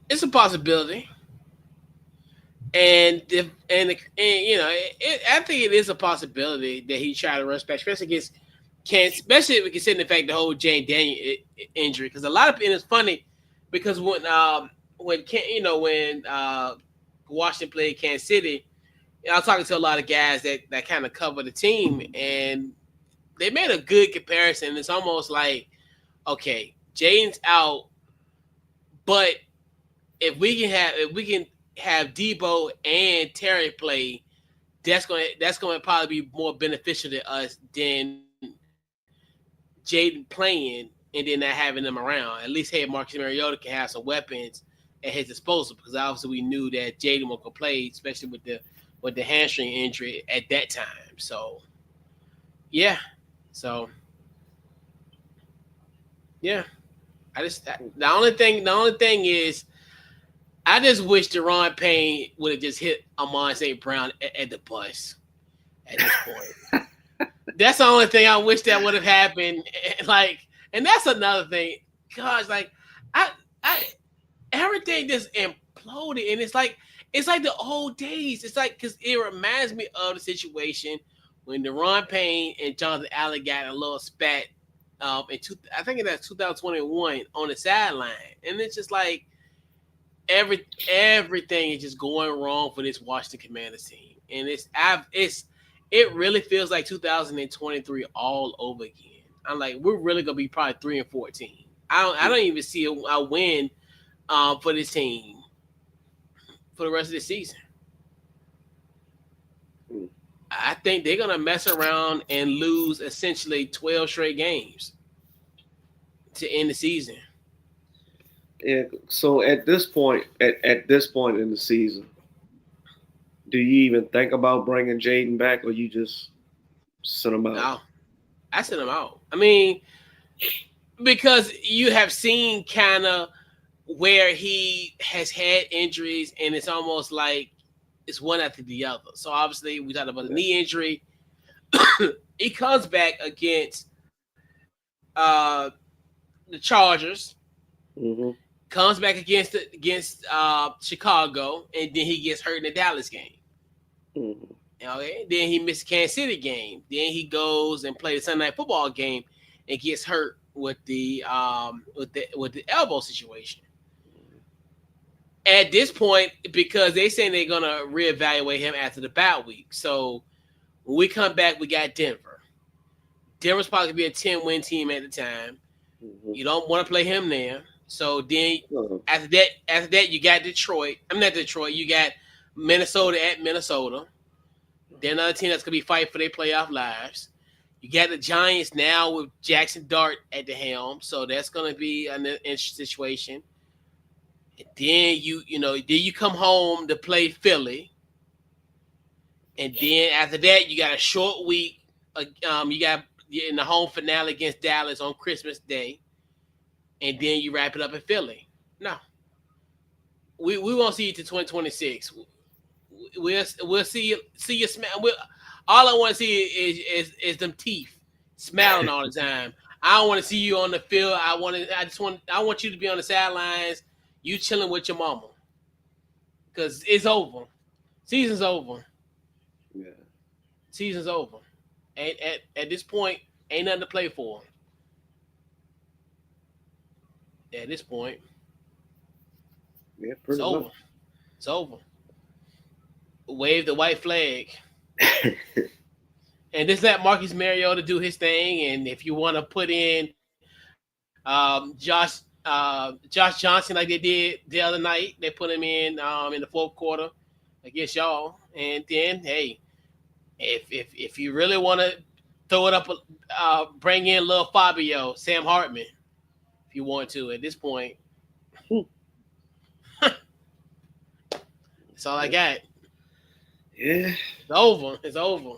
it's a possibility, and if and I think it is a possibility that he tried to rush back, especially against especially if we consider the fact the whole Jane Daniel injury, because a lot of and it's funny because when Washington played Kansas City, I was talking to a lot of guys that kind of cover the team, and they made a good comparison. It's almost like, okay, Jaden's out, but if we can have Debo and Terry play, that's going to probably be more beneficial to us than Jaden playing and then not having them around. At least, hey, Marcus Mariota can have some weapons at his disposal because obviously we knew that Jaden won't go play, especially with the hamstring injury at that time. So yeah, so yeah, the only thing is I just wish Deron Payne would have just hit Amon St. Brown at the bus at this point. That's the only thing I wish that would have happened. And that's another thing. Gosh, like I, I, everything just imploded, and it's like the old days. It's like because it reminds me of the situation when Deron Payne and Jonathan Allen got a little spat. I think that's 2021 on the sideline, and it's just like everything is just going wrong for this Washington Commanders team, and it really feels like 2023 all over again. I'm like, we're really gonna be probably 3-14. I don't even see a win for this team for the rest of the season.
Hmm.
I think they're gonna mess around and lose essentially 12 straight games to end the season.
Yeah. So at this point in the season, do you even think about bringing Jaden back, or you just send him out?
No, I sent them out. I mean, because you have seen kind of where he has had injuries, and it's almost like it's one after the other. So obviously we talked about the knee injury. He comes back against uh, the Chargers.
Mm-hmm.
Comes back against Chicago, and then he gets hurt in the Dallas game.
Mm-hmm.
Okay, then he missed the Kansas City game. Then he goes and plays the Sunday Night Football game and gets hurt with the elbow situation. At this point, because they saying they're gonna reevaluate him after the bye week. So when we come back, we got Denver. Denver's probably gonna be a 10-win team at the time.
Mm-hmm.
You don't want to play him there. So then
Uh-huh.
after that, you got Detroit. I'm not Detroit. You got Minnesota at Minnesota. They're another team that's gonna be fighting for their playoff lives. You got the Giants now with Jackson Dart at the helm, so that's gonna be an interesting situation. And then then you come home to play Philly, and then after that you got a short week. You got in the home finale against Dallas on Christmas Day, and then you wrap it up in Philly. No, we won't see you to 2026. We'll see you smile. All I want to see is them teeth smiling all the time. I don't want to see you on the field. I want you to be on the sidelines. You chilling with your mama, because it's over. Season's over.
Yeah.
Season's over. At this point, ain't nothing to play for. At this point,
Yeah,
it's
pretty
over.
much.
It's over. Wave the white flag. And just let Marcus Mariota do his thing. And if you want to put in Josh Johnson like they did the other night, they put him in the fourth quarter against y'all. And then, hey, if you really want to throw it up, bring in little Fabio, Sam Hartman, if you want to. At this point, that's all I got.
Yeah.
It's over. It's over.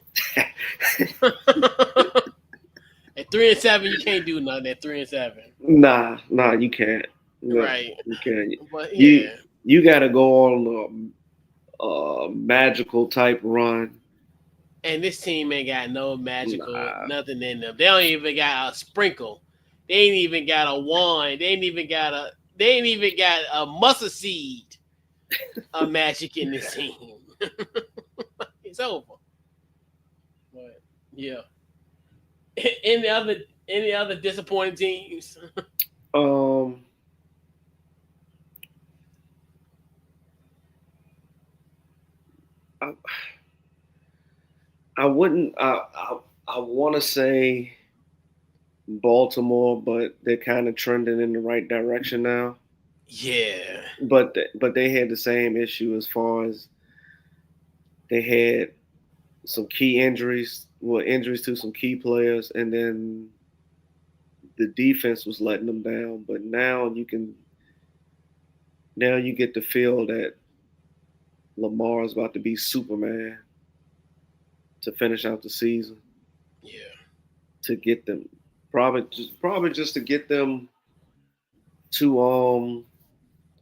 At 3-7, you can't do nothing. At 3-7,
Nah, you can't. No,
right?
you can't.
But yeah,
You got to go on a magical type run.
and this team ain't got no magical
Nah.
nothing in them. They don't even got a sprinkle. They ain't even got a wine. They ain't even got a mustard seed of magic in this team. It's over. But yeah. Any other disappointing teams?
I, I wouldn't. I want to say Baltimore, but they're kind of trending in the right direction now.
Yeah.
But they had the same issue as far as they had some key injuries, injuries to some key players, and then the defense was letting them down. But now you get the feel that Lamar is about to be Superman to finish out the season.
Yeah.
To get them, probably just to get them to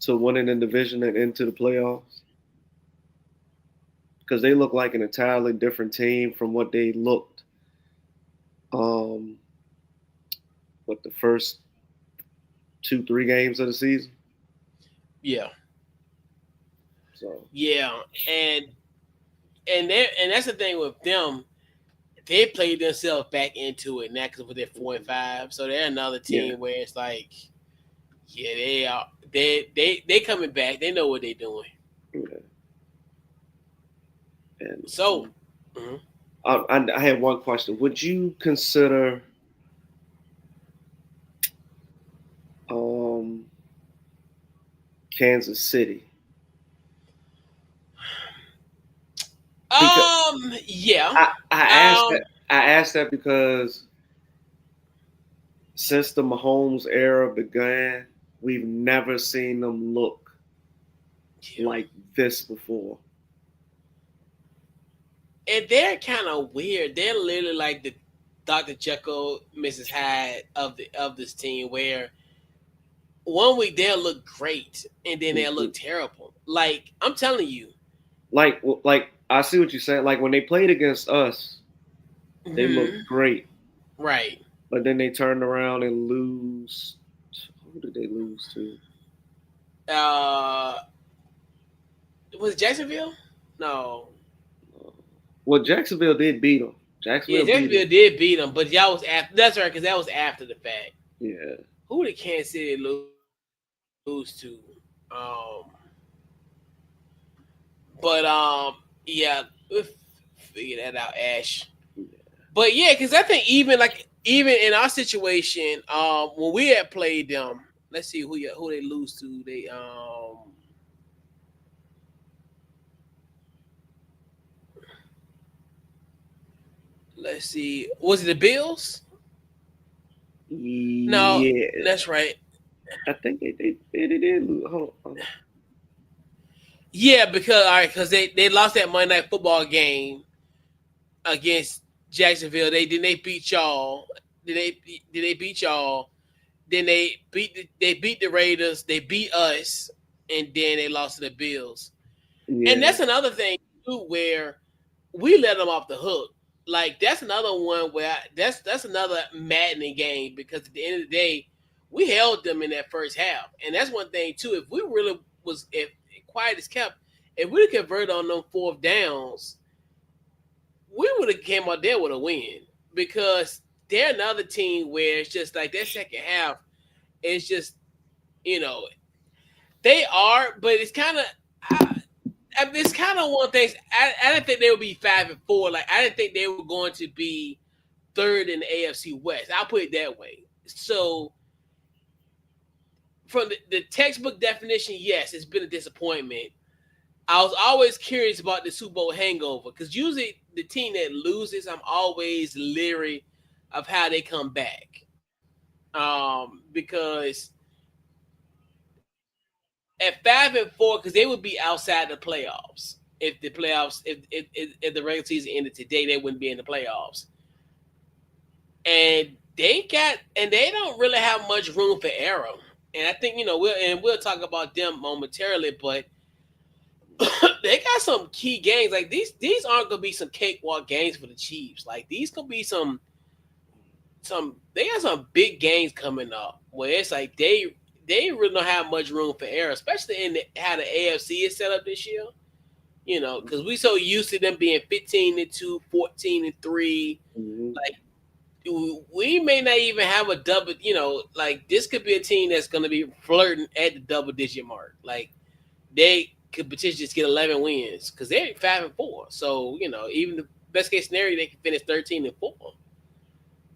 winning the division and into the playoffs, because they look like an entirely different team from what they looked. What, the first 2-3 games of the season?
Yeah.
So
Yeah, and that's the thing with them. They played themselves back into it now because they're 4-5. So they're another team where it's like, yeah, they are. They coming back. They know what they're doing.
yeah. And
So,
I have one question. Would you consider Kansas City?
Yeah.
I asked that because since the Mahomes era began, we've never seen them look like this before.
And they're kind of weird. They're literally like the Dr. Jekyll, Mrs. Hyde of this team, where one week they'll look great and then they'll look terrible. Like, I'm telling you,
like I see what you're saying. Like when they played against us, they
Hmm.
looked great,
Right.
but then they turned around and lose. Who did they lose to?
Uh, was it Jacksonville? No.
Well, Jacksonville did beat them.
Yeah,
Jacksonville beat them.
Jacksonville did beat them, but y'all was after. That's right, because that was after the fact.
Yeah,
Who did Kansas City lose to? Um, yeah, we'll figure that out, Ash. But yeah, because I think even in our situation, when we had played them, let's see who they lose to. Let's see, was it the Bills? No,
yeah.
that's right.
I think they did lose. Hold on.
Yeah, because all right, because they lost that Monday Night Football game against Jacksonville. They beat y'all. Did they beat y'all? Then they beat the Raiders. They beat us, and then they lost to the Bills. And
Yeah,
that's another thing too, where we let them off the hook. Like that's another one where that's another maddening game because at the end of the day, we held them in that first half, and that's one thing too. If we really was if quiet as kept, if we converted on them fourth downs, we would have came out there with a win because they're another team where it's just like that second half. It's just you know they are, but it's kind of. It's kind of one of the things. I didn't think they would be 5-4. Like I didn't think they were going to be third in the AFC West. I'll put it that way. So from the textbook definition, yes, it's been a disappointment. I was always curious about the Super Bowl hangover because usually the team that loses, I'm always leery of how they come back. Because at 5-4, because they would be outside the playoffs if the playoffs if the regular season ended today, they wouldn't be in the playoffs. And they don't really have much room for error. And I think we'll talk about them momentarily, but they got some key games. Like these aren't gonna be some cakewalk games for the Chiefs. Like these could be some they got some big games coming up where it's like they really don't have much room for error, especially in how the AFC is set up this year. Because we so used to them being 15-2, 14-3.
hmm
Like we may not even have a double. Like this could be a team that's going to be flirting at the double digit mark. Like they could potentially just get 11 wins because they're 5-4. So even the best case scenario, they can finish 13-4.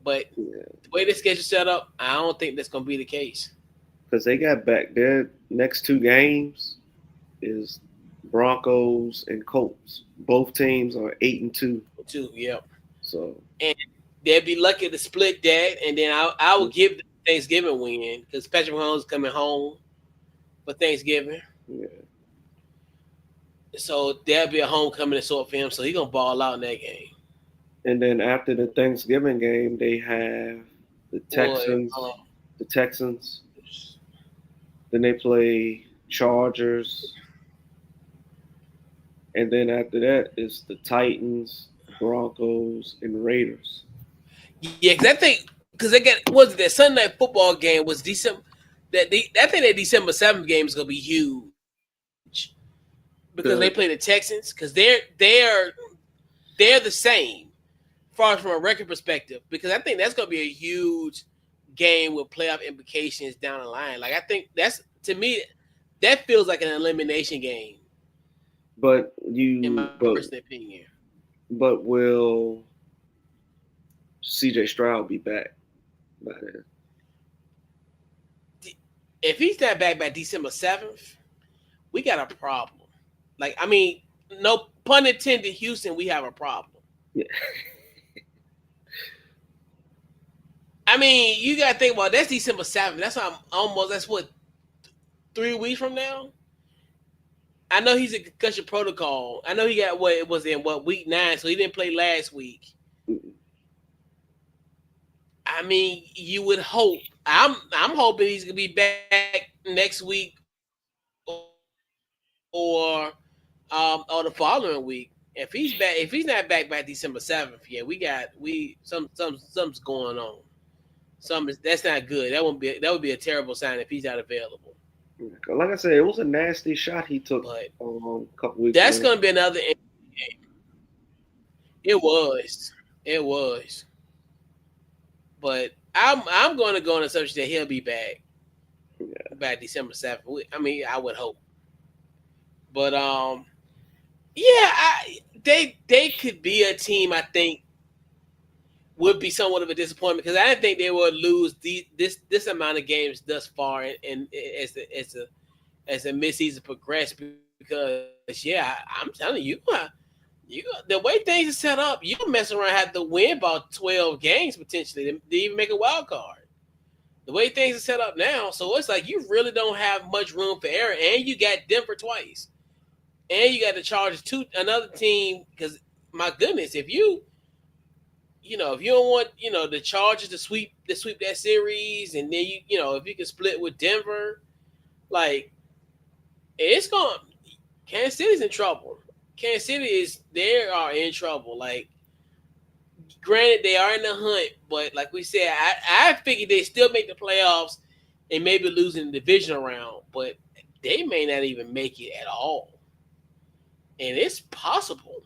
But
yeah.
the way the schedule set up, I don't think that's going to be the case.
Because they got back their next two games is Broncos and Colts. Both teams are 8-2.
Too, yeah.
So
And they'd be lucky to split that, and then I would give the Thanksgiving win because Patrick Mahomes coming home for Thanksgiving.
yeah.
So there'll be a homecoming and sort for him. So he's gonna ball out in that game.
And then after the Thanksgiving game, they have the
Boy,
Texans. The Texans. Then they play Chargers. And then after that, it's the Titans, Broncos, and Raiders.
yeah, because I think because they got was it that Sunday night football game was December I think that December 7th game is gonna be huge because they play the
The
Texans because they're the same far as from a record perspective because I think that's gonna be a huge game with playoff implications down the line. Like I think that's to me that feels like an elimination game
but
in
you
my personal opinion.
but will CJ Stroud be back by then?
If he's not back by December 7th, we got a problem. Like, I mean, no pun intended, Houston, we have a problem.
Yeah.
I mean, you got to think about that's December 7th. That's what, 3 weeks from now? I know he's in concussion protocol. I know he got what it was in week 9, so he didn't play last week. I mean, you would hope. I'm hoping he's gonna be back next week or the week after. or the following week. If he's back, if he's not back by December 7th, yeah, something's going on. That's not good. That would be a terrible sign if he's not available.
Like I said, it was a nasty shot he took
But
a couple weeks
that's
ago.
gonna be another. It was, it was. But I'm going to go on the assumption that he'll be back
Yeah.
by December 7th. I mean, I would hope. But yeah, they could be a team. I think would be somewhat of a disappointment because I didn't think they would lose this amount of games thus far, and as the midseason progressed. Because yeah, I'm telling you, the way things are set up, you mess around have to win about 12 games potentially to even make a wild card. The way things are set up now, so it's like you really don't have much room for error, and you got Denver twice, and you got the Chargers two, another team. Because my goodness, if you don't want the Chargers to sweep that series, and then if you can split with Denver, like it's going. Kansas City's in trouble. Kansas City they are in trouble. Like, granted, they are in the hunt, but like we said, I figured they still make the playoffs and maybe losing the division round, but they may not even make it at all, and it's possible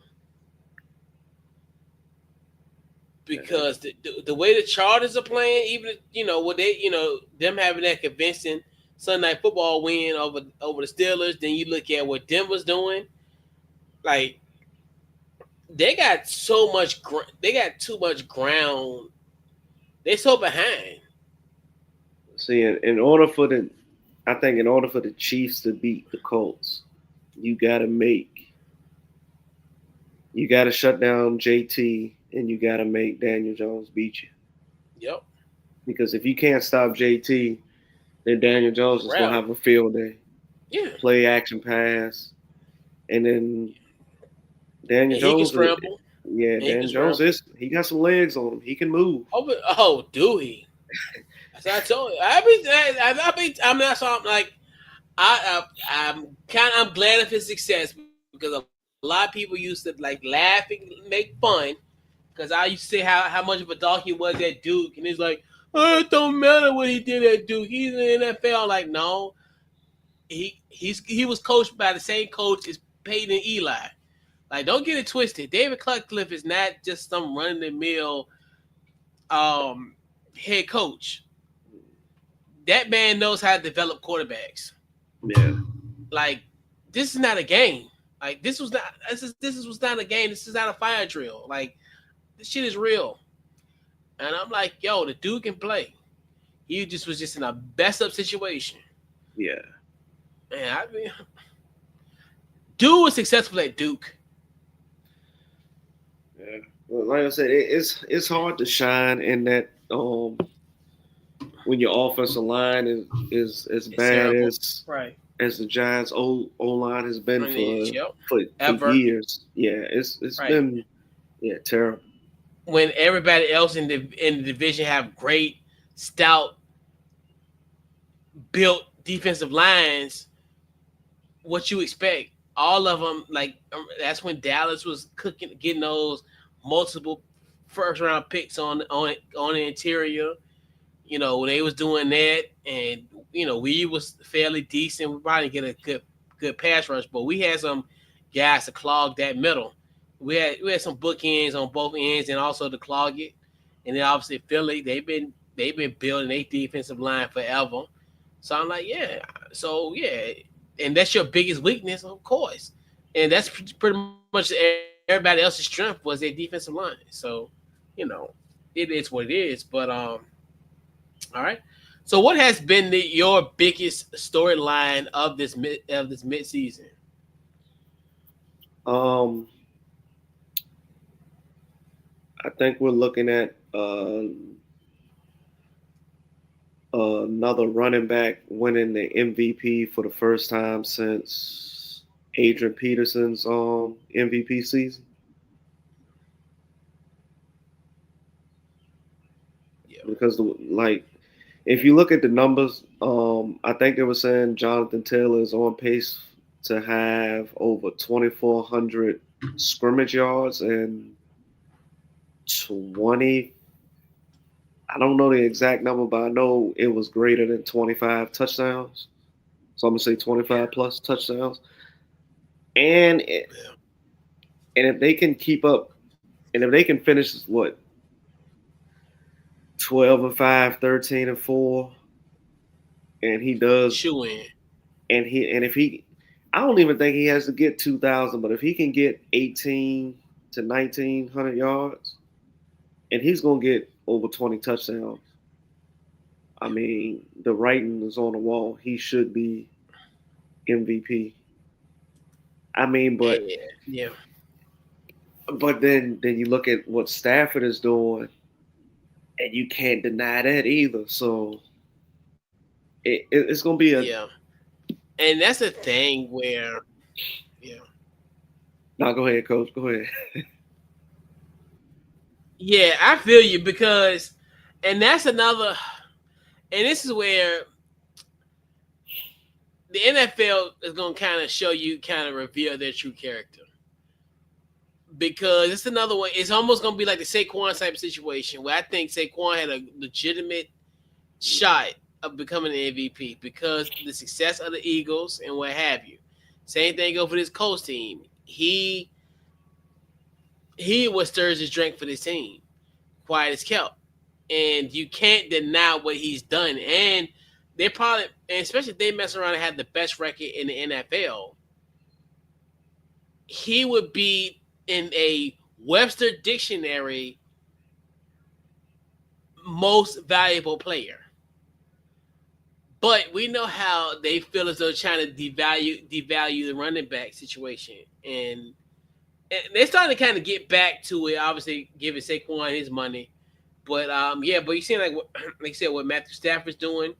because the way the Chargers are playing, even what them having that convincing Sunday Night Football win over the Steelers, then you look at what Denver's doing, like they got so much, they got too much ground. They're so behind.
See, in order for the Chiefs to beat the Colts, you got to shut down JT and you got to make Daniel Jones beat you.
Yep.
Because if you can't stop JT, then Daniel Jones is gonna
Rap.
have a field day.
Yeah.
Play action pass, and then Daniel
And he can
Jones,
scramble.
yeah,
And he can
Daniel Jones
scramble.
he got some legs on him. He can move.
Oh, do he? As I told you, I'm not so I'm like I'm glad of his success because a lot of people used to like laugh and make fun because I used to say how much of a dog he was at Duke, and he's like, oh, it don't matter what he did at Duke. He's in the NFL. Like, no, he was coached by the same coach as Peyton and Eli. Like, don't get it twisted. David Cutcliffe is not just some run of the mill um, head coach. That man knows how to develop quarterbacks.
Yeah,
Like, this is not a game. Like, this was not a game. This is not a fire drill. Like, this shit is real. And I'm like, yo, the dude can play. He just was just in a best up situation.
yeah,
Man, I mean, dude was successful at Duke.
yeah. Well, like I said, it's hard to shine in that when your offensive line is as
It's
bad
terrible. Right.
as the Giants' O line has been
I mean, yep.
for
Ever.
years. Yeah, it's
Right.
been terrible.
When everybody else in the division have great, stout, built defensive lines, what you expect? All of them, like that's when Dallas was cooking, getting those multiple first round picks on the interior. When they was doing that, and we was fairly decent. We probably get a good pass rush, but we had some guys to clog that middle. We had some bookends on both ends, and also to clog it. And then obviously Philly, they've been building a defensive line forever. So I'm like, yeah. So yeah, and that's your biggest weakness, of course. And that's pretty much everybody else's strength was their defensive line. So, you know, it is what it is. But all right. So what has been your biggest storyline of this mid season?
Um, I think we're looking at another running back winning the MVP for the first time since Adrian Peterson's MVP season.
Yeah.
Because if you look at the numbers, I think they were saying Jonathan Taylor is on pace to have over 2,400 scrimmage yards and 20. I don't know the exact number, but I know it was greater than 25 touchdowns. So I'm gonna say 25 plus touchdowns. And and if they can keep up, and if they can finish what 12-5, 13-4, and he does,
Shoe in.
and if he, I don't even think he has to get 2,000, but if he can get 18 to 1,900 yards, and he's gonna get over 20 touchdowns. I mean, the writing is on the wall. He should be MVP. I mean,
And yeah.
but then you look at what Stafford is doing, and you can't deny that either. So it's gonna be a.
Yeah. And that's the thing where, yeah.
No, go ahead, coach. Go ahead.
Yeah, I feel you because, and that's another, and this is where the NFL is going to kind of show you, kind of reveal their true character. Because it's another one. It's almost going to be like the Saquon type situation where I think Saquon had a legitimate shot of becoming an MVP because the success of the Eagles and what have you. Same thing go for this Colts team. He was Sturge's drink for this team, quiet as kept, and you can't deny what he's done. And they probably, and especially if they mess around and have the best record in the NFL, he would be in a Webster dictionary most valuable player. But we know how they feel as though trying to devalue the running back situation, and they're starting to kind of get back to it. Obviously, giving Saquon his money, but yeah. But you see, like you said, what Matthew Stafford's doing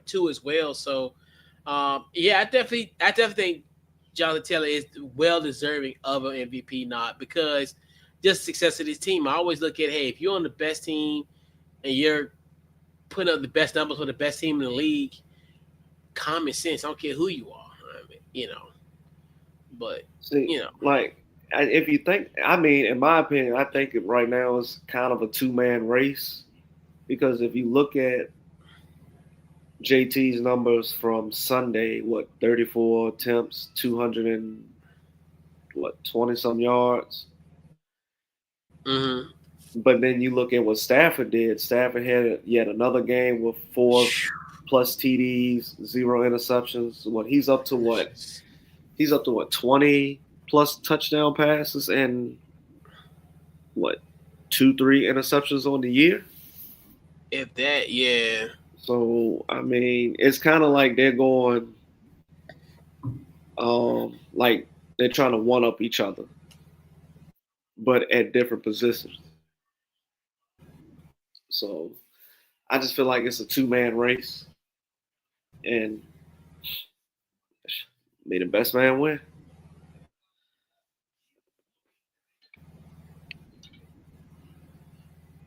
too as well. So, yeah, I definitely think Jonathan Taylor is well deserving of an MVP nod because just the success of this team. I always look at, hey, if you're on the best team and you're putting up the best numbers for the best team in the league, common sense. I don't care who you are. I mean, but
See,
you know,
like if you think, I mean, in my opinion, I think it right now is kind of a two-man race because if you look at JT's numbers from Sunday, what 34 attempts, 200 and what 20 some yards.
mm-hmm.
But then you look at what Stafford did. Stafford had yet another game with 4+ TDs, 0 interceptions. What he's up to what? He's up to what 20 plus touchdown passes and what 2-3 interceptions on the year.
If that, yeah,
So I mean, it's kind of like they're going, like they're trying to one up each other, but at different positions. So I just feel like it's a two-man race, and may the best man win.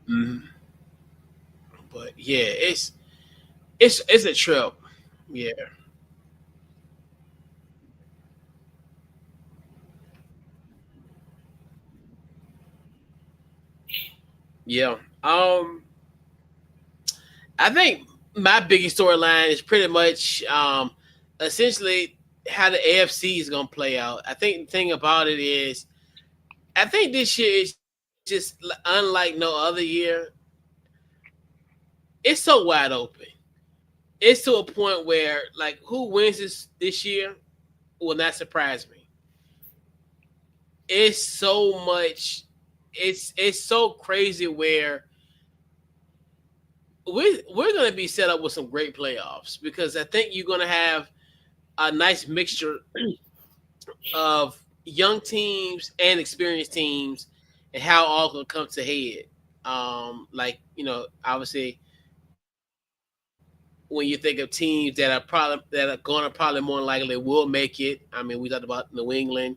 mm-hmm. But yeah, it's a trip. Yeah, yeah. I think my biggest storyline is pretty much essentially how the AFC is going to play out. I think the thing about it is, I think this year is just unlike no other year. It's so wide open. It's to a point where, like, who wins this year will not surprise me. It's so much. It's so crazy where we're going to be set up with some great playoffs because I think you're going to have a nice mixture of young teams and experienced teams and how all going to come to head. Like, obviously when you think of teams that are going to probably more likely will make it. I mean, we talked about New England,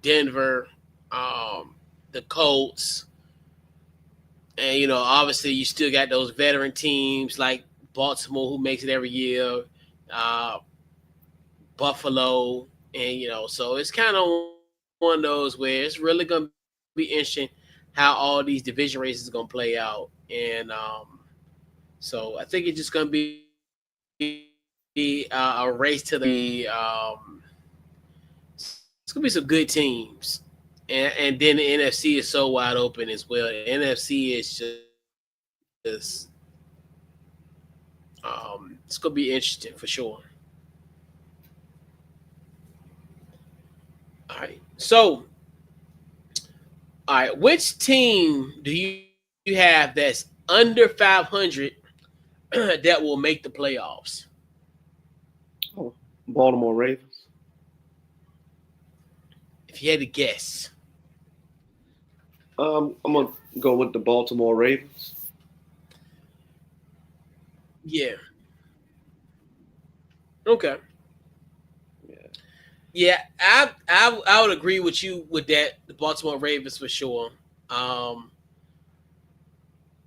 Denver, the Colts, and obviously you still got those veteran teams like Baltimore who makes it every year. Uh, Buffalo, and so it's kind of one of those where it's really gonna be interesting how all these division races is gonna play out, and so I think it's just gonna be a race to the top. It's gonna be it's gonna be some good teams, and then the NFC is so wide open as well. The NFC is just it's gonna be interesting for sure. All right, so all right, which team do you have that's under 500 that will make the playoffs?
Oh, Baltimore Ravens.
If you had to guess.
I'm gonna go with the Baltimore Ravens.
Yeah. Okay.
Yeah,
Yeah, I would agree with you with that. The Baltimore Ravens for sure. Um,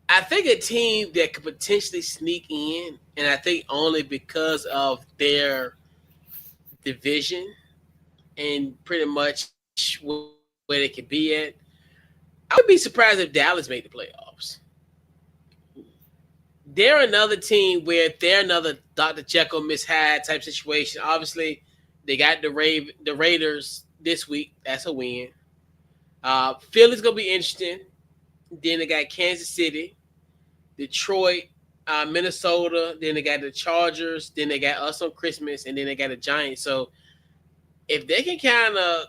I think a team that could potentially sneak in, and I think only because of their division and pretty much where they could be at. I would be surprised if Dallas made the playoffs. They're another team where they're another Dr. Jekyll Miss Hyde type situation. Obviously, they got the Raiders this week. That's a win. Philly's gonna be interesting. Then they got Kansas City, Detroit, Minnesota. Then they got the Chargers. Then they got us on Christmas, and then they got the Giants. So if they can kind of,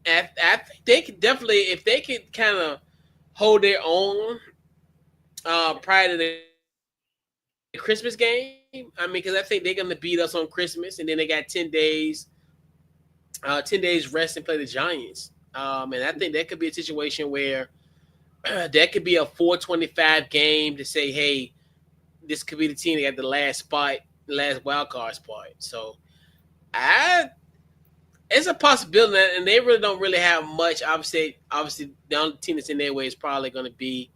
I think they could definitely, if they could kind of hold their own prior to the Christmas game. I mean, because I think they're gonna beat us on Christmas, and then they got 10 days rest and play the Giants. And I think that could be a situation where that could be a 425 game to say, hey, this could be the team that got the last spot, the last wild card spot. So I it's a possibility, and they really don't really have much. Obviously, the only team that's in their way is probably going to be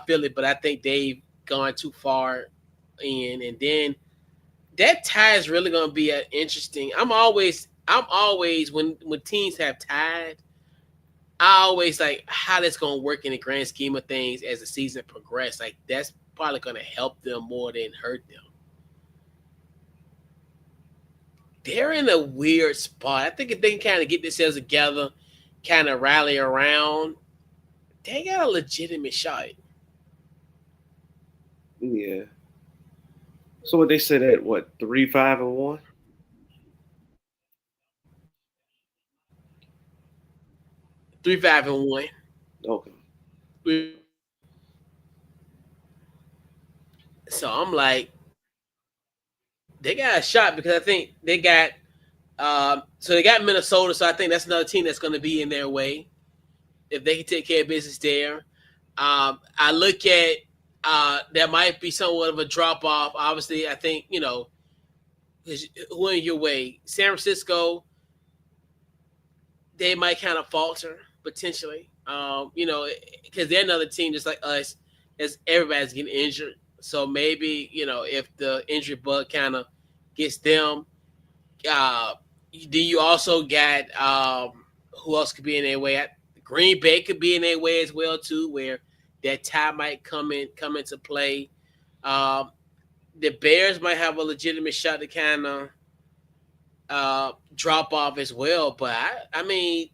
Philly, but I think they've gone too far in, and then that tie is really going to be an interesting. I'm always when teams have tied, I always like how that's going to work in the grand scheme of things as the season progresses. Like that's probably going to help them more than hurt them. They're in a weird spot. I think if they can kind of get themselves together, kind of rally around, they got a legitimate shot.
yeah. So what they said at what 3-5-1?
3-5-1.
Okay.
So I'm like, they got a shot because I think they got so they got Minnesota. So I think that's another team that's going to be in their way if they can take care of business there. I look at there might be somewhat of a drop off. Obviously, I think who in your way, San Francisco, they might kind of falter potentially. Because they're another team just like us, as everybody's getting injured. So maybe if the injury bug kind of gets them, uh, do you also got who else could be in their way? Green Bay could be in their way as well too, where that tie might come into play. Um, the Bears might have a legitimate shot to kind of drop off as well. But I mean,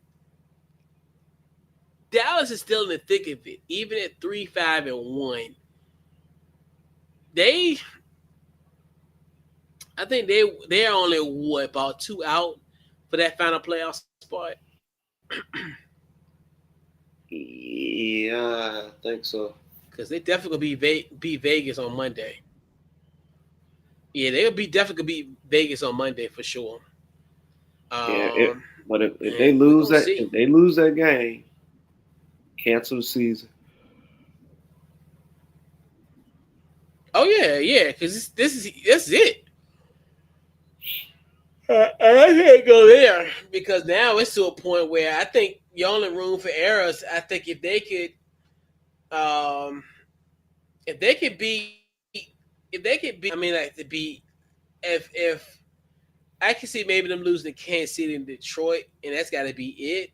Dallas is still in the thick of it, even at 3-5-1. They, I think they're only what about two out for that final playoff spot
Yeah, I think so.
because they definitely gonna be Vegas on Monday. Yeah, they'll be definitely be Vegas on Monday for sure.
Yeah, but if they
And we're
lose
gonna
that
see.
if they lose that game, cancel the season.
Oh yeah, because this is it. I can't go there because now it's to a point where I think the only room for errors. I think um, if they could be, I mean, like to be, if I can see maybe them losing to Kansas City and Detroit, and that's got to be it.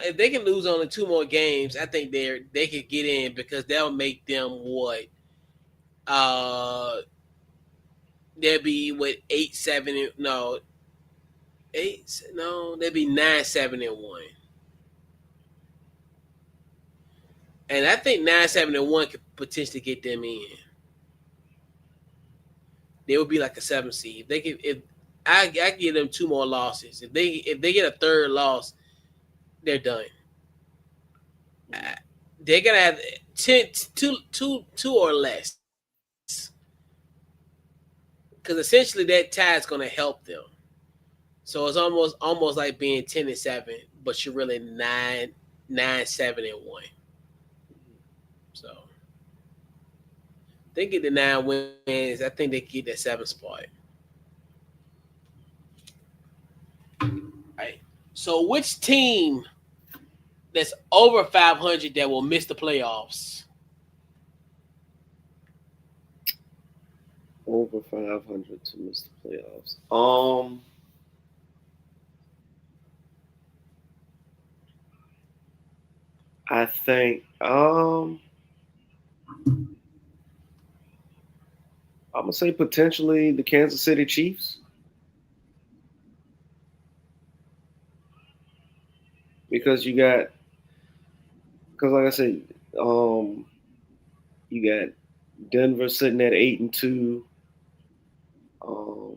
If they can lose only two more games, I think they could get in because that'll make them what they'll be what 8-7 no 8 no they'll be 9-7-1, and I think 9-7-1 could potentially get them in. They would be like a 7 seed. They could if I give them two more losses. If they get a third loss, they're done. They're gonna have 10, two or less, because essentially that tie is gonna help them. So it's almost like being 10-7, but you're really 9-7-1. So they get the 9 wins. I think they get that 7th spot. Right. So which team that's over 500 that will miss the playoffs?
Over 500 to miss the playoffs. I think I'm gonna say potentially the Kansas City Chiefs because like I said, um, you got Denver sitting at 8-2. Um,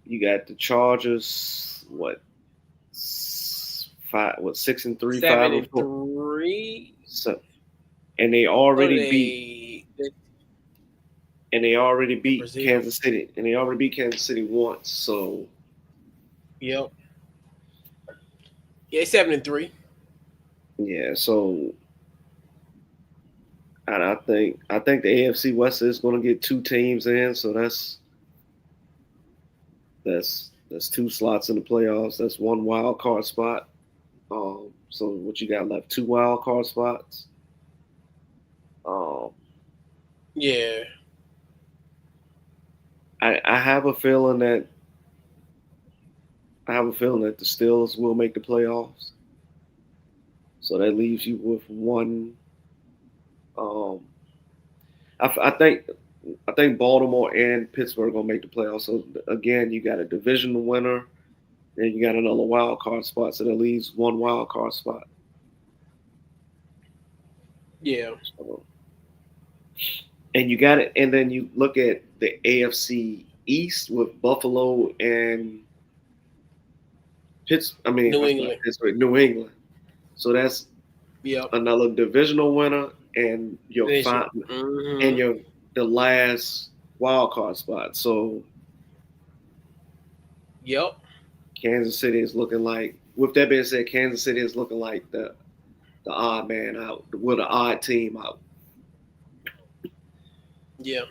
you got the Chargers, five, 6-3,
Seven
five and
and
four.
three.
So, and they
What are
already beat
they?
and they already beat
Brazil.
Kansas City, and they already beat Kansas City once. So
Yep. Yeah, 7-3.
yeah, so and I think the AFC West is going to get two teams in, so that's two slots in the playoffs. That's one wild card spot. So what you got left? Two wild card spots. Um,
Yeah.
I have a feeling that the Steelers will make the playoffs. So that leaves you with one. Um, I think Baltimore and Pittsburgh gonna make the playoffs. So again, you got a division winner, and you got another wild card spot. So that leaves one wild card spot.
Yeah.
So, and you got it. And then you look at the AFC East with Buffalo and
New England.
New England. So that's
Yep.
another divisional winner and
Division. Mm-hmm.
your the last wild card spot. So
Yep.
Kansas City is looking like. With that being said, Kansas City is looking like the odd man out, with the odd team out.
Yeah.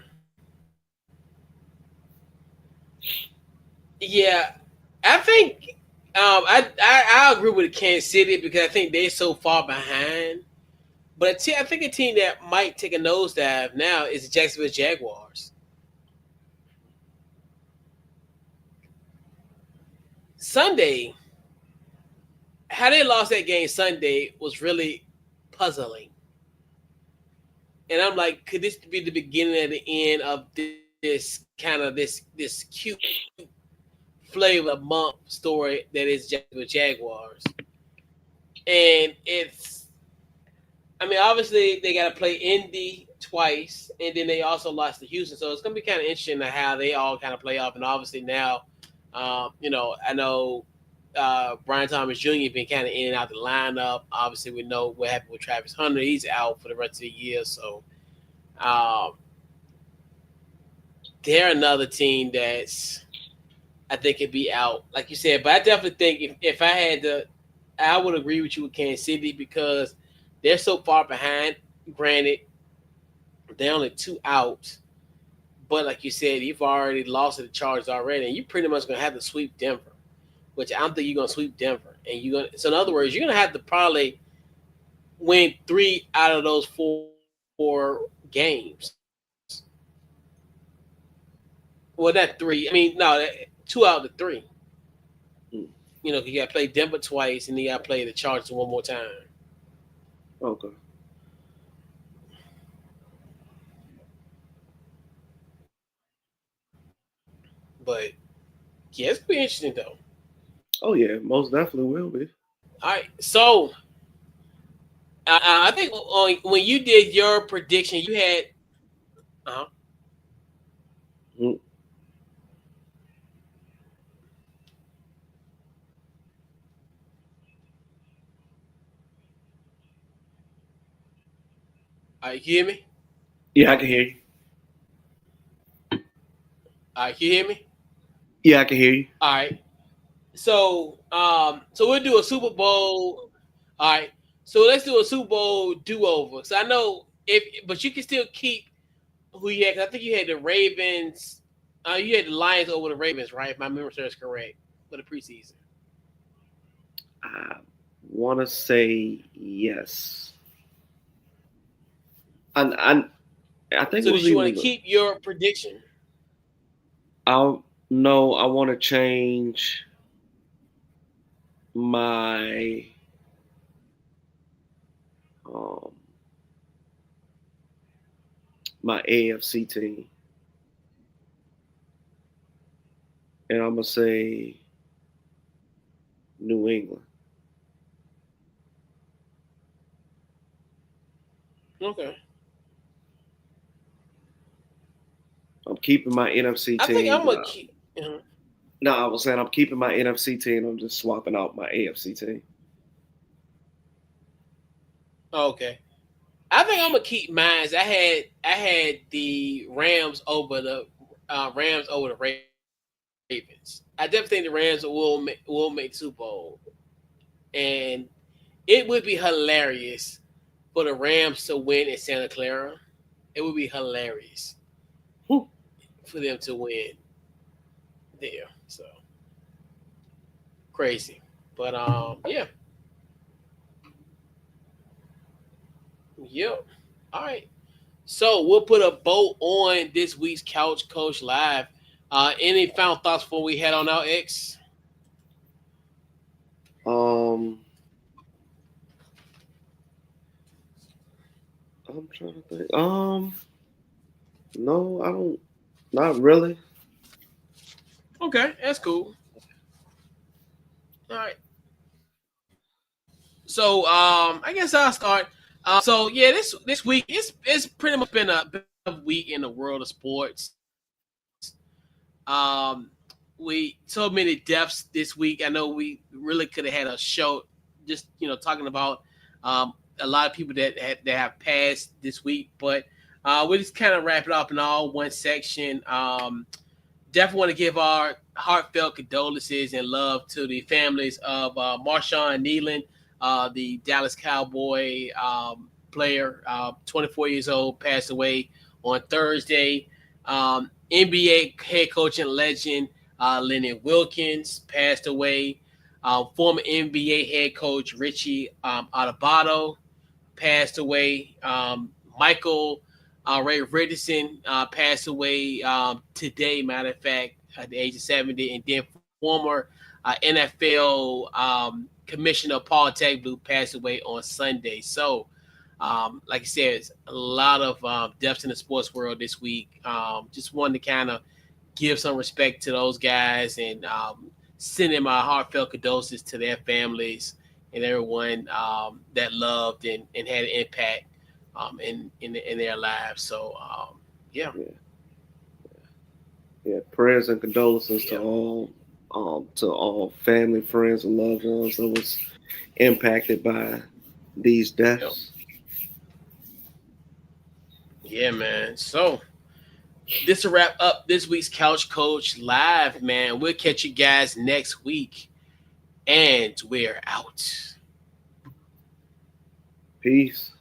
Yeah. I think I agree with Kansas City because I think they're so far behind. But I think a team that might take a nosedive now is the Jacksonville Jaguars. Sunday, how they lost that game Sunday was really puzzling. And I'm like, could this be the beginning of the end of this cute flavor of month story that is Jacksonville Jaguars? And obviously they got to play Indy twice, and then they also lost to Houston, so it's gonna be kind of interesting to how they all kind of play off. And obviously now, I know Brian Thomas Jr. been kind of in and out the lineup. Obviously, we know what happened with Travis Hunter; he's out for the rest of the year. So um, they're another team that's I think could be out, like you said. But I definitely think if I had to, I would agree with you with Kansas City because they're so far behind. Granted, they're only two out, but like you said, you've already lost to the Chargers already, and you're pretty much gonna have to sweep Denver, which I don't think you're gonna sweep Denver. And you're gonna so in other words, you're gonna have to probably win 3 out of those 4 games. Well, that three. I mean, no, 2 out of the 3.
Hmm.
You got to play Denver twice, and you got to play the Chargers one more time.
Okay.
But yeah, it's gonna be interesting though.
Oh yeah, most definitely will be.
All right, so I think when you did your prediction, you had. Uh,
Hmm.
all right, you hear me?
Yeah, I can hear you.
All right, you hear me?
Yeah, I can hear you.
All right. So we'll do a Super Bowl. All right. So let's do a Super Bowl do over. So I know but you can still keep who you had. 'Cause I think you had the Ravens. You had the Lions over the Ravens, right? If my memory serves correct for the preseason.
I want to say yes. And I think it
So
was
did you want to
either
keep your prediction?
I no, I want to change my um my AFC team, and I'm gonna say New England.
Okay.
I'm keeping my NFC
I think
team.
I'm gonna keep.
No, I was saying I'm keeping my NFC team. I'm just swapping out my AFC team.
Okay. I think I'm gonna keep mine. I had the Rams over the Ravens. I definitely think the Rams will make the Super Bowl, and it would be hilarious for the Rams to win in Santa Clara. It would be hilarious
Whew.
for them to win there. So crazy, but yeah, yep. All right. So we'll put a bow on this week's Couch Coach Live. Any final thoughts before we head on out, X?
Um, I'm trying to think. No, I don't. Not really.
Okay, that's cool. All right. So I guess I'll start. So yeah, this week it's pretty much been a week in the world of sports. We so many deaths this week. I know we really could have had a show just talking about a lot of people that have passed this week, but we just kind of wrap it up in all one section. Definitely want to give our heartfelt condolences and love to the families of Marshawn Nealon, the Dallas Cowboy player, 24 years old, passed away on Thursday. NBA head coach and legend Lennon Wilkins passed away. Former NBA head coach Richie Adubato passed away. Michael Ray Richardson passed away today, matter of fact, at the age of 70. And then former NFL Commissioner Paul Tagliabue passed away on Sunday. So, like I said, it's a lot of deaths in the sports world this week. Just wanted to kind of give some respect to those guys and send in my heartfelt condolences to their families and everyone that loved and had an impact in their lives. So yeah,
Yeah, yeah. Prayers and condolences
yeah,
to all family, friends, and loved ones that was impacted by these
yeah,
deaths.
yeah, man. So this will wrap up this week's Couch Coach Live, man. We'll catch you guys next week, and we're out.
Peace.